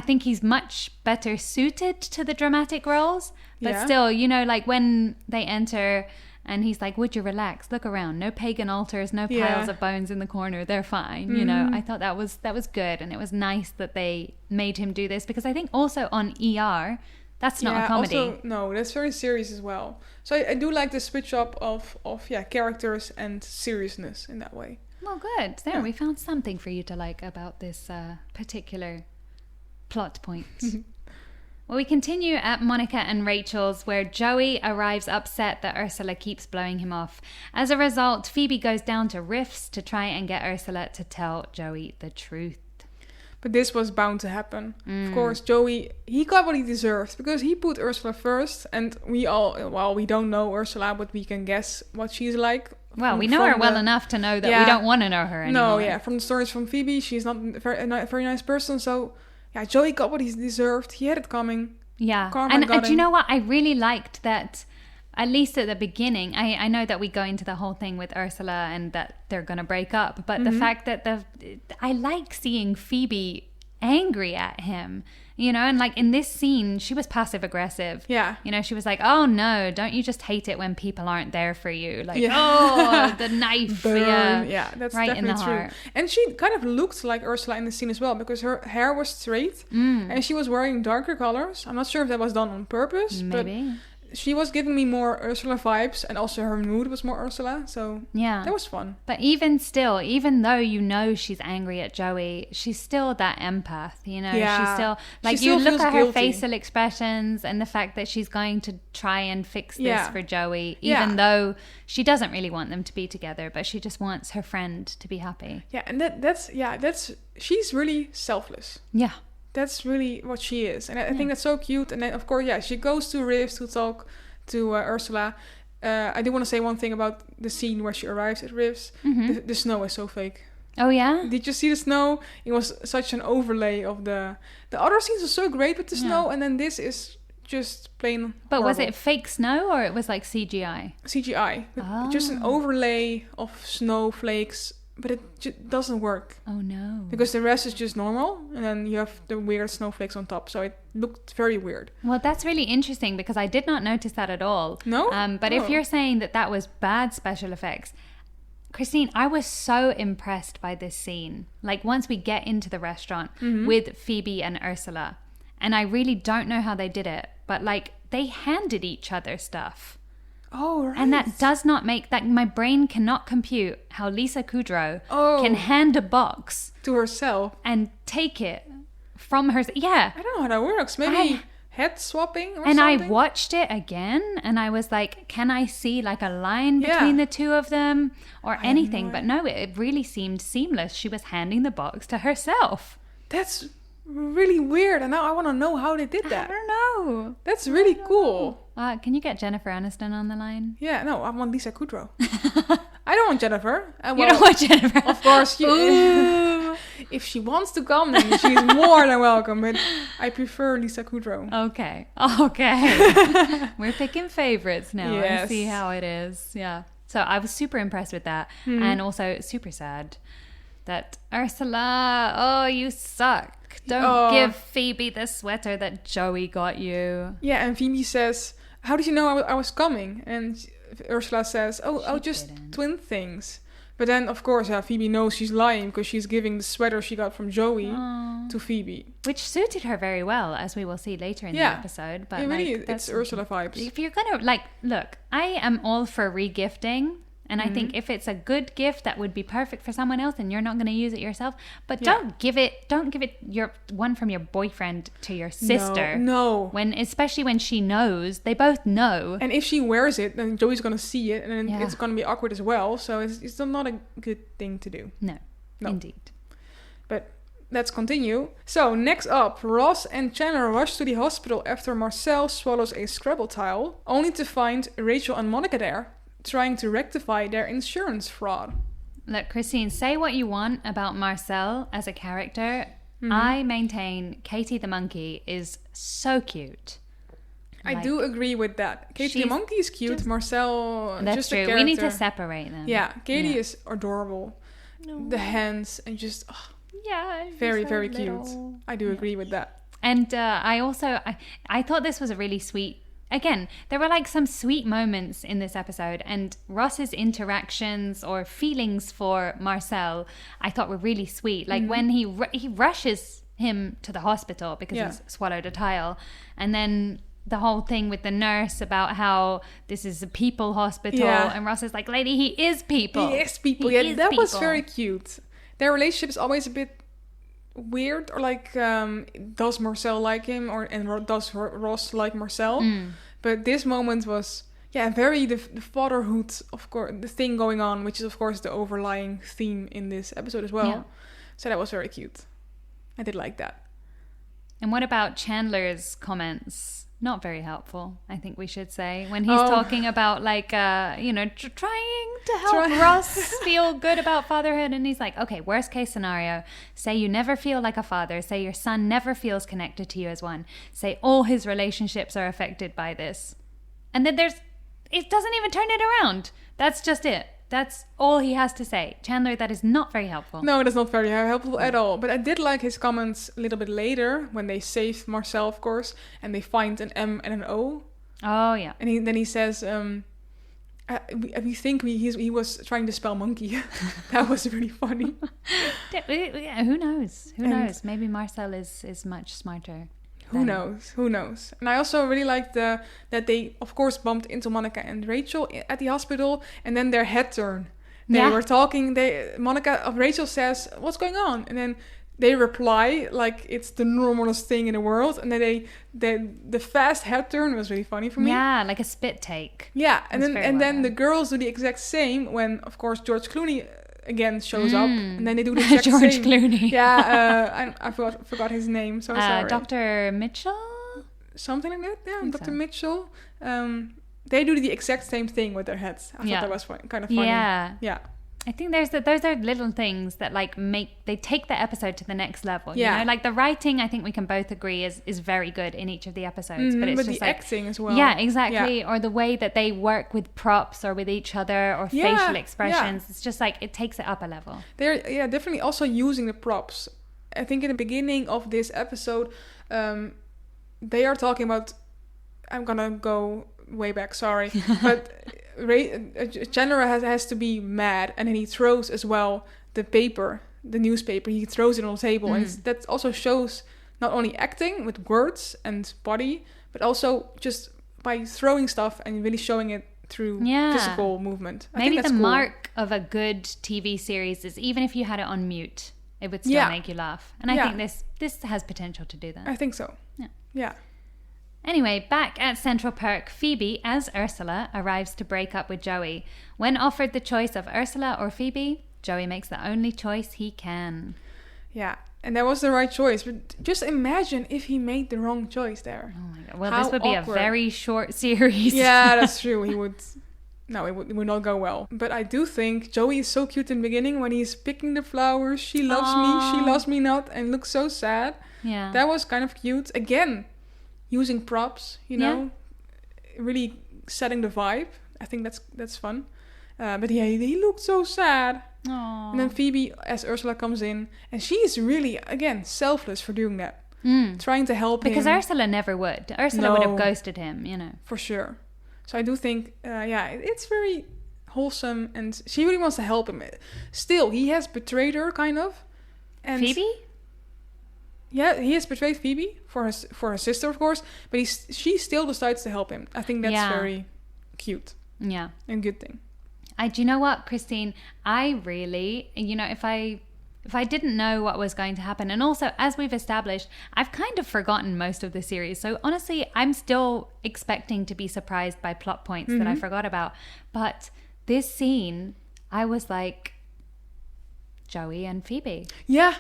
think he's much better suited to the dramatic roles. But still, like when they enter and he's like, would you relax? Look around. No pagan altars, no piles of bones in the corner. They're fine. I thought that was good. And it was nice that they made him do this, because I think also on ER, that's not a comedy. Also, no, that's very serious as well. So I do like the switch up of characters and seriousness in that way. Well, good. There, we found something for you to like about this particular plot point. Well, we continue at Monica and Rachel's, where Joey arrives upset that Ursula keeps blowing him off. As a result, Phoebe goes down to Riff's to try and get Ursula to tell Joey the truth. But this was bound to happen. Of course, Joey, he got what he deserved because he put Ursula first, and we don't know Ursula, but we can guess what she's like. Well, we know her well enough to know that we don't want to know her anymore. No, from the stories from Phoebe, she's not a very nice person. So, yeah, Joey got what he deserved. He had it coming. Yeah, and do you know what? I really liked that. At least at the beginning, I know that we go into the whole thing with Ursula and that they're going to break up. But the fact that I like seeing Phoebe angry at him, you know, and like in this scene, she was passive aggressive. Yeah. You know, she was like, oh no, don't you just hate it when people aren't there for you? Like, oh, the knife. Burn. Yeah, that's right definitely in the true. heart. And she kind of looked like Ursula in the scene as well, because her hair was straight and she was wearing darker colors. I'm not sure if that was done on purpose, Maybe. but she was giving me more Ursula vibes, and also her mood was more Ursula, so yeah, that was fun. But even still, even though you know she's angry at Joey, she's still that empath, you know. Yeah. She's still like, She still you look feels at her guilty. facial expressions and the fact that she's going to try and fix this Yeah. for Joey, Yeah. even though she doesn't really want them to be together, but she just wants her friend to be happy. Yeah, and that's she's really selfless. Yeah. That's really what she is. And I think that's so cute. And then, of course, she goes to Rivs to talk to Ursula. I do want to say one thing about the scene where she arrives at Rivs. Mm-hmm. The snow is so fake. Oh, yeah? Did you see the snow? It was such an overlay of the other scenes are so great with the snow, and then this is just plain But was horrible. it fake snow or it was like CGI? CGI. Just an overlay of snowflakes, but it doesn't work. Oh, no. Because the rest is just normal, and then you have the weird snowflakes on top, so it looked very weird. Well, that's really interesting because I did not notice that at all. No? But if you're saying that was bad special effects, Christine, I was so impressed by this scene. Like, once we get into the restaurant with Phoebe and Ursula, and I really don't know how they did it, but like, they handed each other stuff. Oh, right. And that does not make that, my brain cannot compute how Lisa Kudrow Oh. can hand a box to herself. and take it from her. Yeah. I don't know how that works. Maybe head swapping or And something? I watched it again and I was like, can I see like a line between the two of them or anything? But no, it really seemed seamless. She was handing the box to herself. That's really weird, and now I want to know how they did I that. don't know. That's really cool. Can you get Jennifer Aniston on the line? Yeah, no, I want Lisa Kudrow. I don't want Jennifer. You don't want Jennifer? Of course, if she wants to come, then she's more than welcome. But I prefer Lisa Kudrow. Okay. We're picking favorites now and Yes. see how it is. Yeah. So I was super impressed with that. And also super sad that Ursula, oh, you suck. Don't give Phoebe the sweater that Joey got you. Yeah, and Phoebe says, how did you know I was coming? And Ursula says, just didn't. twin things. But then, of course, Phoebe knows she's lying because she's giving the sweater she got from Joey to Phoebe. Which suited her very well, as we will see later in the episode. But it really, like, it's Ursula vibes. If you're gonna like, look, I am all for regifting, and I think if it's a good gift that would be perfect for someone else, and you're not gonna use it yourself, but don't give it your one from your boyfriend to your sister. No. Especially when she knows, they both know. And if she wears it, then Joey's gonna see it, and then Yeah. it's gonna be awkward as well. So it's not a good thing to do. No, indeed. But let's continue. So next up, Ross and Chandler rush to the hospital after Marcel swallows a Scrabble tile, only to find Rachel and Monica there, trying to rectify their insurance fraud. Look, Christine, say what you want about Marcel as a character. I maintain Katie the monkey is so cute. I do agree with that. Katie the monkey is cute. Marcel, That's just true. a character. We need to separate them. Yeah, Katie is adorable. The hands and just very, very cute. I do agree with that. And I thought this was a really sweet. Again, there were like some sweet moments in this episode, and Ross's interactions or feelings for Marcel, I thought were really sweet. Like when he rushes him to the hospital because he's swallowed a tile, and then the whole thing with the nurse about how this is a people hospital, and Ross is like, lady, he is people. He is people. That was very cute. Their relationship is always a bit weird, or like, does Marcel like him, and does Ross like Marcel? But this moment was, very the fatherhood, of course, the thing going on, which is of course the overlying theme in this episode as well. Yeah. So that was very cute. I did like that. And what about Chandler's comments? Not very helpful, I think we should say, when he's talking about like, trying to help Ross feel good about fatherhood. And he's like, okay, worst case scenario, say you never feel like a father. Say your son never feels connected to you as one. Say all his relationships are affected by this. And then it doesn't even turn it around. That's just it. That's all he has to say. Chandler, that is not very helpful. No, that's not very helpful at all. But I did like his comments a little bit later when they save Marcel, of course, and they find an M and an O. Oh, yeah. And then he says, we think he was trying to spell monkey. That was really funny. Yeah, who knows? Who knows? Maybe Marcel is much smarter. Who knows? And I also really liked that they, of course, bumped into Monica and Rachel at the hospital, and then their head turned. They were talking. Rachel says, "What's going on?" And then they reply like it's the normalest thing in the world. And then the fast head turn was really funny for me. Yeah, like a spit take. Yeah, and then the girls do the exact same when, of course, George Clooney again shows up, and then they do the exact George same. Clooney. Yeah, I forgot his name. So sorry. Dr. Mitchell? Something like that. Yeah, Dr. So. Mitchell. They do the exact same thing with their heads. I thought that was kind of funny. Yeah. I think those are little things that like they take the episode to the next level. Yeah. You know, like the writing, I think we can both agree is very good in each of the episodes. But it's but just the like, acting as well. Yeah, exactly. Yeah. Or the way that they work with props or with each other or facial expressions. It's just like it takes it up a level. They're definitely also using the props. I think in the beginning of this episode, they are talking about. I'm gonna go way back. Sorry, but. Chandler has to be mad, and then he throws as well the newspaper. He throws it on the table, and that also shows not only acting with words and body, but also just by throwing stuff and really showing it through physical movement. Maybe the mark of a good TV series is even if you had it on mute, it would still make you laugh. And I think this has potential to do that. I think so. Yeah. Anyway, back at Central Perk, Phoebe, as Ursula, arrives to break up with Joey. When offered the choice of Ursula or Phoebe, Joey makes the only choice he can. Yeah, and that was the right choice. But just imagine if he made the wrong choice there. Oh my God. Well, this would be a very short series. Yeah, that's true. It would not go well. But I do think Joey is so cute in the beginning when he's picking the flowers. She loves me, she loves me not, and looks so sad. Yeah. That was kind of cute. Again, using props, really setting the vibe. I think that's fun. But he looked so sad. Aww. And then Phoebe as Ursula comes in, and she is really, again, selfless for doing that. Trying to help him. Because Ursula never would. Ursula would have ghosted him, For sure. So I do think, it's very wholesome, and she really wants to help him. Still, he has betrayed her, kind of. And Phoebe? Yeah, he has betrayed Phoebe for her sister, of course, but she still decides to help him. I think that's very cute. Yeah. And good thing. Do you know what, Christine? I really, if I didn't know what was going to happen, and also, as we've established, I've kind of forgotten most of the series. So honestly, I'm still expecting to be surprised by plot points that I forgot about. But this scene, I was like, Joey and Phoebe. Yeah.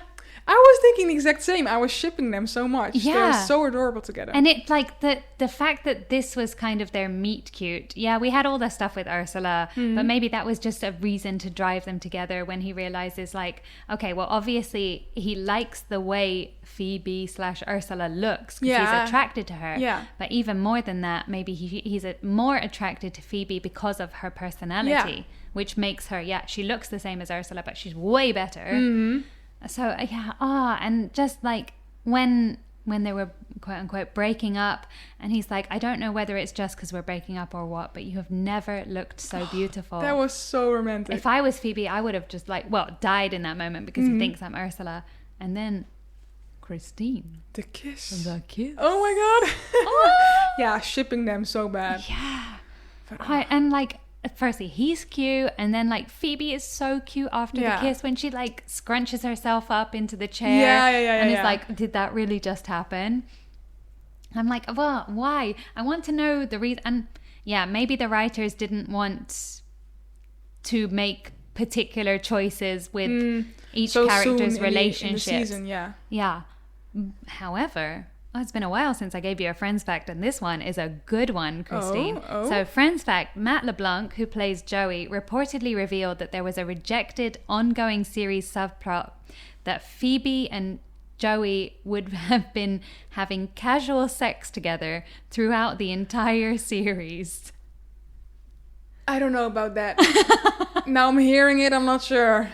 I was thinking the exact same. I was shipping them so much. Yeah. They're so adorable together. And it like the fact that this was kind of their meet cute. Yeah, we had all the stuff with Ursula, but maybe that was just a reason to drive them together when he realizes like, okay, well, obviously he likes the way Phoebe/Ursula looks because he's attracted to her. Yeah. But even more than that, maybe he's more attracted to Phoebe because of her personality, which makes her, she looks the same as Ursula, but she's way better. Mm-hmm. So and just like when they were quote unquote breaking up, and he's like, I don't know whether it's just because we're breaking up or what, but you have never looked so beautiful. That was so romantic. If I was Phoebe, I would have just died in that moment because he thinks I'm Ursula. And then Christine, the kiss. Oh my God. Yeah, shipping them so bad. Yeah. And like, firstly, he's cute, and then like Phoebe is so cute after the kiss when she like scrunches herself up into the chair and is like, did that really just happen? I'm like, well, why? I want to know the reason. And maybe the writers didn't want to make particular choices with each so character's relationships. In the season, yeah. However, it's been a while since I gave you a Friends fact, and this one is a good one, Christine. Oh. So, Friends fact, Matt LeBlanc, who plays Joey, reportedly revealed that there was a rejected ongoing series subplot that Phoebe and Joey would have been having casual sex together throughout the entire series. I don't know about that. Now I'm hearing it, I'm not sure.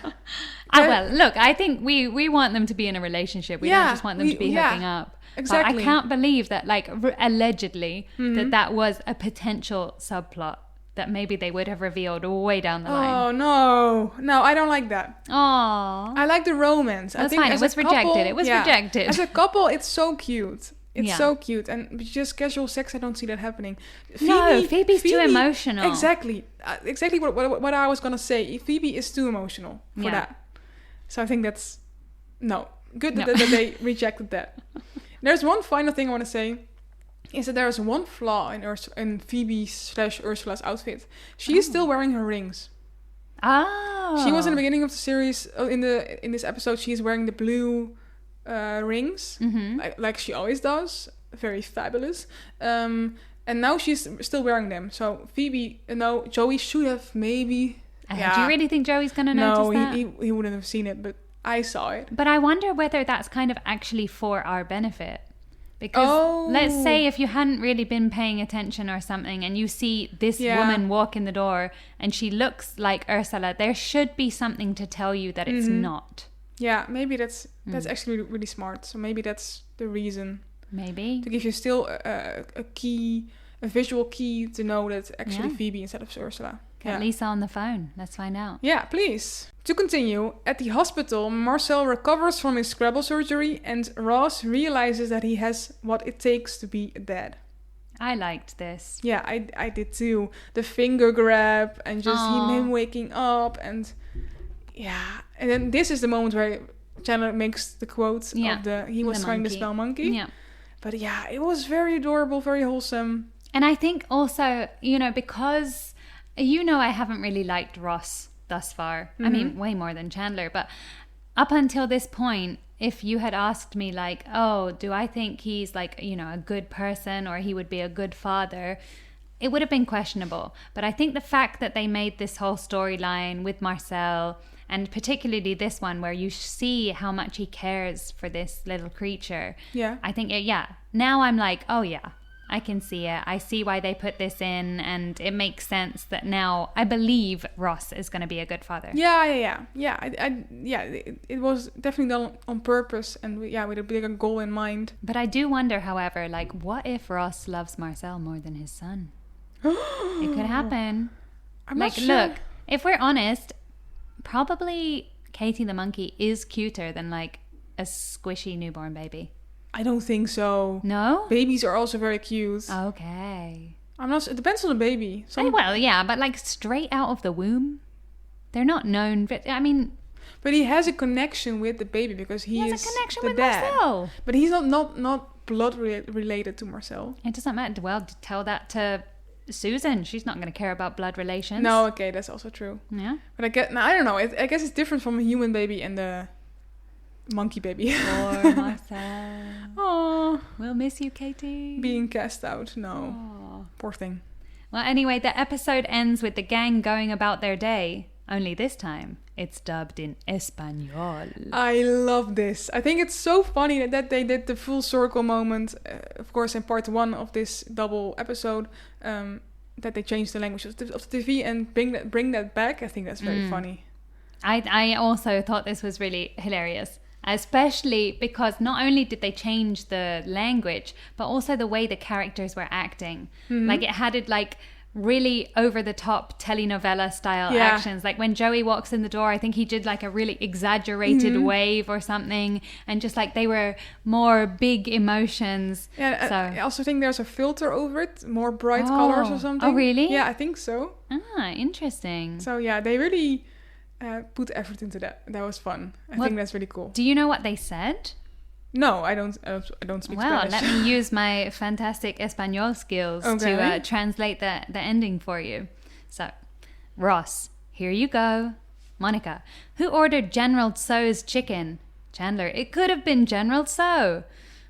Well, look, I think we want them to be in a relationship. We don't just want them to be hooking up. Exactly. But I can't believe that, like, allegedly, that was a potential subplot that maybe they would have revealed way down the line. Oh, no. No, I don't like that. Aww. I like the romance. That's fine. It was rejected. It was rejected. As a couple, it's so cute. It's Yeah. so cute. And just casual sex, I don't see that happening. Phoebe's too emotional. Exactly. Exactly what I was going to say. Phoebe is too emotional for that. So I think that's... No. Good that they rejected that. There's one final thing I want to say. Is that there is one flaw in Phoebe/Ursula's outfit. She is still wearing her rings. Oh. She was in the beginning of the series. In this episode, she is wearing the blue rings, like she always does. Very fabulous. And now she's still wearing them. So Phoebe, no, Joey should have maybe. Do you really think Joey's going to notice that? No, he wouldn't have seen it, but I saw it. But I wonder whether that's kind of actually for our benefit. Because let's say if you hadn't really been paying attention or something and you see this woman walk in the door and she looks like Ursula, there should be something to tell you that it's not. Yeah, maybe that's actually really smart. So maybe that's the reason. Maybe. To give you still a visual key to know that actually Phoebe instead of Ursula. Get Lisa on the phone. Let's find out. Yeah, please. To continue, at the hospital, Marcel recovers from his Scrabble surgery and Ross realizes that he has what it takes to be a dad. I liked this. Yeah, I did too. The finger grab and just him waking up and and then this is the moment where Chandler makes the quote of he was trying to spell monkey. Yeah. But it was very adorable, very wholesome. And I think also, because I haven't really liked Ross thus far. I mean, way more than Chandler. But up until this point, if you had asked me like, oh, do I think he's like, a good person or he would be a good father, it would have been questionable. But I think the fact that they made this whole storyline with Marcel, and particularly this one where you see how much he cares for this little creature. Yeah. I think, now I'm like, oh yeah, I can see it. I see why they put this in, and it makes sense that now I believe Ross is going to be a good father. Yeah. It was definitely done on purpose and with a bigger goal in mind. But I do wonder, however, like, what if Ross loves Marcel more than his son? It could happen. I'm not sure. Look, if we're honest, probably Katie the monkey is cuter than like a squishy newborn baby. I don't think so. No? Babies are also very cute. Okay. I'm not. It depends on the baby. But like straight out of the womb, they're not known. But he has a connection with the baby because he is a connection the with dad. Marcel. But he's not blood related to Marcel. It doesn't matter. Well, tell that to Susan. She's not going to care about blood relations. No, okay, that's also true. Yeah. But I don't know. I guess it's different from a human baby and the monkey baby. Poor Marcel. Oh, we'll miss you, Katie. Being cast out. No. Aww. Poor thing. Well, anyway, the episode ends with the gang going about their day. Only this time, it's dubbed in Espanol. I love this. I think it's so funny that they did the full circle moment, of course, in part 1 of this double episode, that they changed the language of the TV and bring that back. I think that's very funny. I also thought this was really hilarious, especially because not only did they change the language, but also the way the characters were acting. Like it had like really over the top telenovela style actions. Like when Joey walks in the door, I think he did like a really exaggerated wave or something, and just like they were more big emotions. Yeah, so I also think there's a filter over it, more bright colors or something. Oh, really? Yeah, I think so. Ah, interesting. So yeah, they really put effort into that. That was fun. I think that's really cool. Do you know what they said? No, I don't speak Spanish. Well, let me use my fantastic Espanol skills to translate the ending for you. So, Ross, here you go. Monica, who ordered General Tso's chicken? Chandler, it could have been General Tso.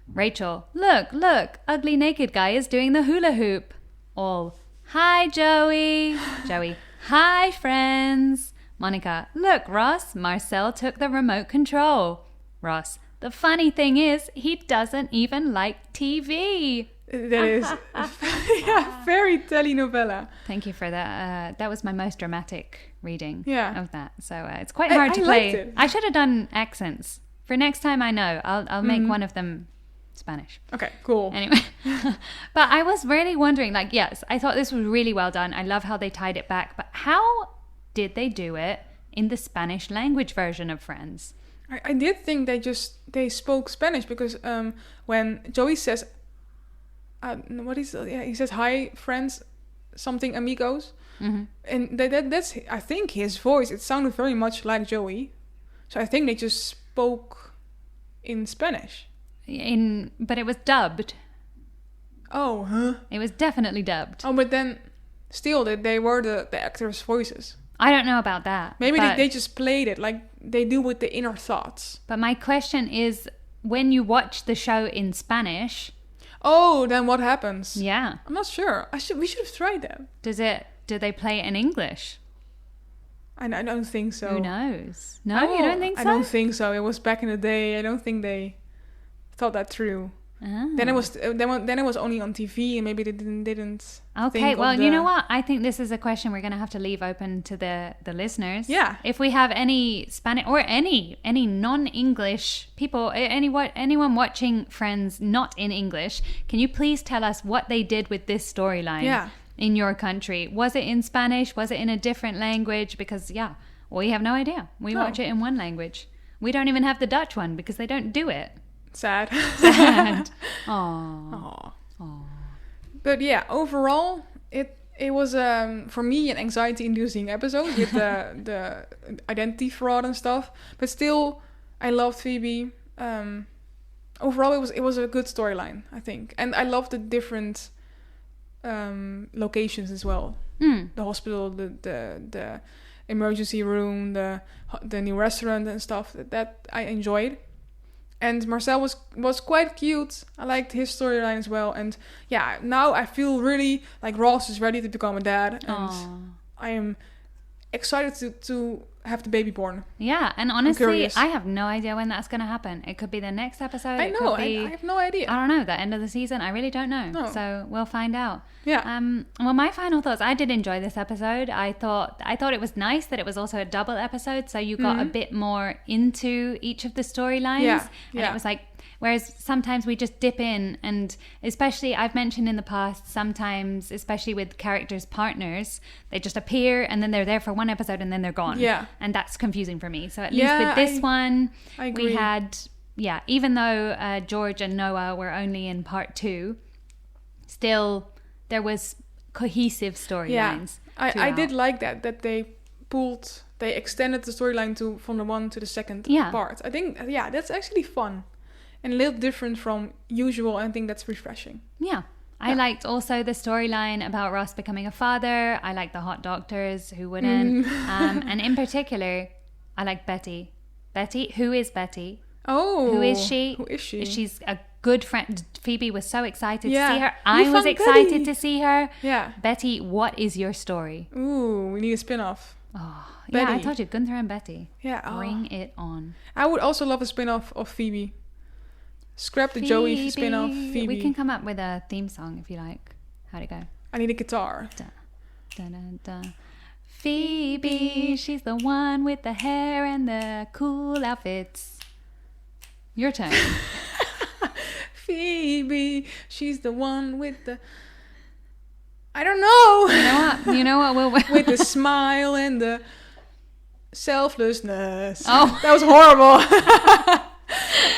Rachel, look, ugly naked guy is doing the hula hoop. All, hi, Joey. Joey, hi, friends. Monica, look, Ross, Marcel took the remote control. Ross, the funny thing is, he doesn't even like TV. That is very telenovela. Thank you for that. That was my most dramatic reading of that. So it's quite hard to I play. liked it. I should have done accents. For next time I know, I'll make one of them Spanish. Okay, cool. Anyway, but I was really wondering, like, yes, I thought this was really well done. I love how they tied it back, but how did they do it in the Spanish language version of Friends? I did think they spoke Spanish because when Joey says, he says hi friends, something amigos, and that's I think his voice. It sounded very much like Joey, so I think they just spoke in Spanish. But it was dubbed. Oh, huh? It was definitely dubbed. Oh, but then still, they were the actors' voices. I don't know about that. Maybe they just played it like they do with the inner thoughts. But my question is, when you watch the show in Spanish... Oh, then what happens? Yeah. I'm not sure. We should have tried that. Do they play it in English? I don't think so. Who knows? No, you don't think so? I don't think so. It was back in the day. I don't think they thought that through. Oh. Then it was only on TV, and maybe they didn't. Okay, well, you know what? I think this is a question we're going to have to leave open to the listeners. Yeah. If we have any Spanish or any non-English people, anyone watching Friends not in English, can you please tell us what they did with this storyline in your country? Was it in Spanish? Was it in a different language? Because we have no idea. We watch it in one language. We don't even have the Dutch one because they don't do it. Sad. Aww. But yeah, overall, it was for me an anxiety-inducing episode with the identity fraud and stuff. But still, I loved Phoebe. Overall, it was a good storyline, I think, and I loved the different locations as well. The hospital, the emergency room, the new restaurant and stuff that I enjoyed. And Marcel was quite cute. I liked his storyline as well. And yeah, now I feel really like Ross is ready to become a dad. And I am excited to have the baby born. Yeah, and honestly, I have no idea when that's going to happen. It could be the next episode. I know, I have no idea. I don't know, the end of the season. I really don't know. No. So we'll find out. Yeah. Well, my final thoughts, I did enjoy this episode. I thought it was nice that it was also a double episode, so you got a bit more into each of the storylines. Yeah. And it was like, whereas sometimes we just dip in, and especially I've mentioned in the past, sometimes, especially with characters' partners, they just appear and then they're there for one episode and then they're gone. Yeah. And that's confusing for me. So at least with this one, I agree. we had, even though George and Noah were only in part 2, still there was cohesive storylines. Yeah, I did like that they extended the storyline from the one to the second part. I think, that's actually fun. And a little different from usual. I think that's refreshing. Yeah. I liked also the storyline about Ross becoming a father. I like the hot doctors, who wouldn't. And in particular, I like Betty. Betty, who is Betty? Oh. Who is she? Who is she? She's a good friend. Phoebe was so excited to Yeah. see her. I was excited to see her. Yeah. Betty, what is your story? Ooh, we need a spin-off. Oh, Betty. yeah, I told you, Gunther and Betty. Yeah. Bring it on. I would also love a spin-off of Phoebe. Scrap the Joey spin-off, Phoebe. We can come up with a theme song if you like. How'd it go? I need a guitar. Da, da, da, da. Phoebe, she's the one with the hair and the cool outfits. Your turn. Phoebe, she's the one with the... I don't know. You know what? With the smile and the selflessness. Oh. That was horrible.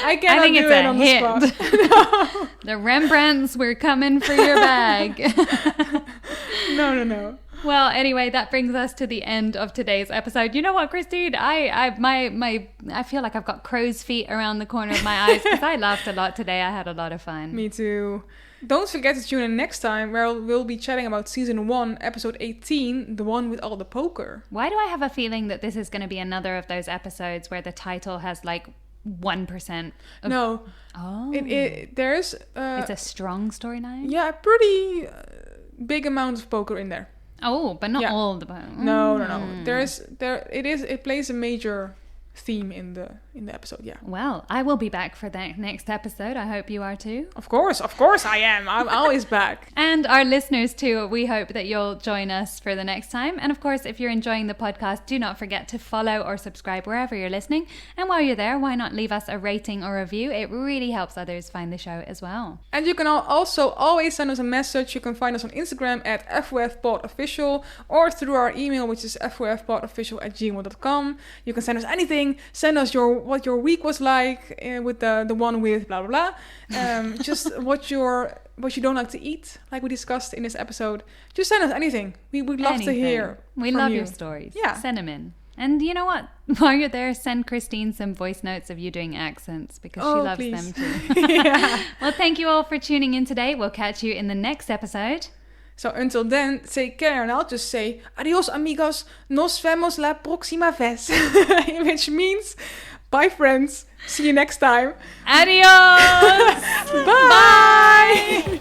I cannot think do it's it a on hit. the spot. No. The Rembrandts were coming for your bag. No. Well, anyway, that brings us to the end of today's episode. You know what, Christine? I feel like I've got crow's feet around the corner of my eyes because I laughed a lot today. I had a lot of fun. Me too. Don't forget to tune in next time where we'll be chatting about season 1, episode 18, the one with all the poker. Why do I have a feeling that this is going to be another of those episodes where the title has like 1%? No. Oh. There's... it's a strong storyline? Yeah, a pretty big amount of poker in there. Oh, but not all the... No. It plays a major theme in the episode. Yeah. Well, I will be back for the next episode. I hope you are too. Of course I am. I'm always back. And our listeners too, we hope that you'll join us for the next time. And of course, if you're enjoying the podcast, do not forget to follow or subscribe wherever you're listening. And while you're there, why not leave us a rating or review? It really helps others find the show as well. And you can also always send us a message. You can find us on Instagram at FOFPodOfficial or through our email, which is FOFPodOfficial@gmail.com. You can send us anything. Send us what your week was like with the one with blah blah blah. Just what you don't like to eat, like we discussed in this episode. Just send us anything. We would love to hear. We love your stories. Yeah, send them in. And you know what? While you're there, send Christine some voice notes of you doing accents because she loves them too. Yeah. Well, thank you all for tuning in today. We'll catch you in the next episode. So until then, take care, and I'll just say adios amigos, nos vemos la próxima vez, which means bye friends, see you next time. Adios. Bye.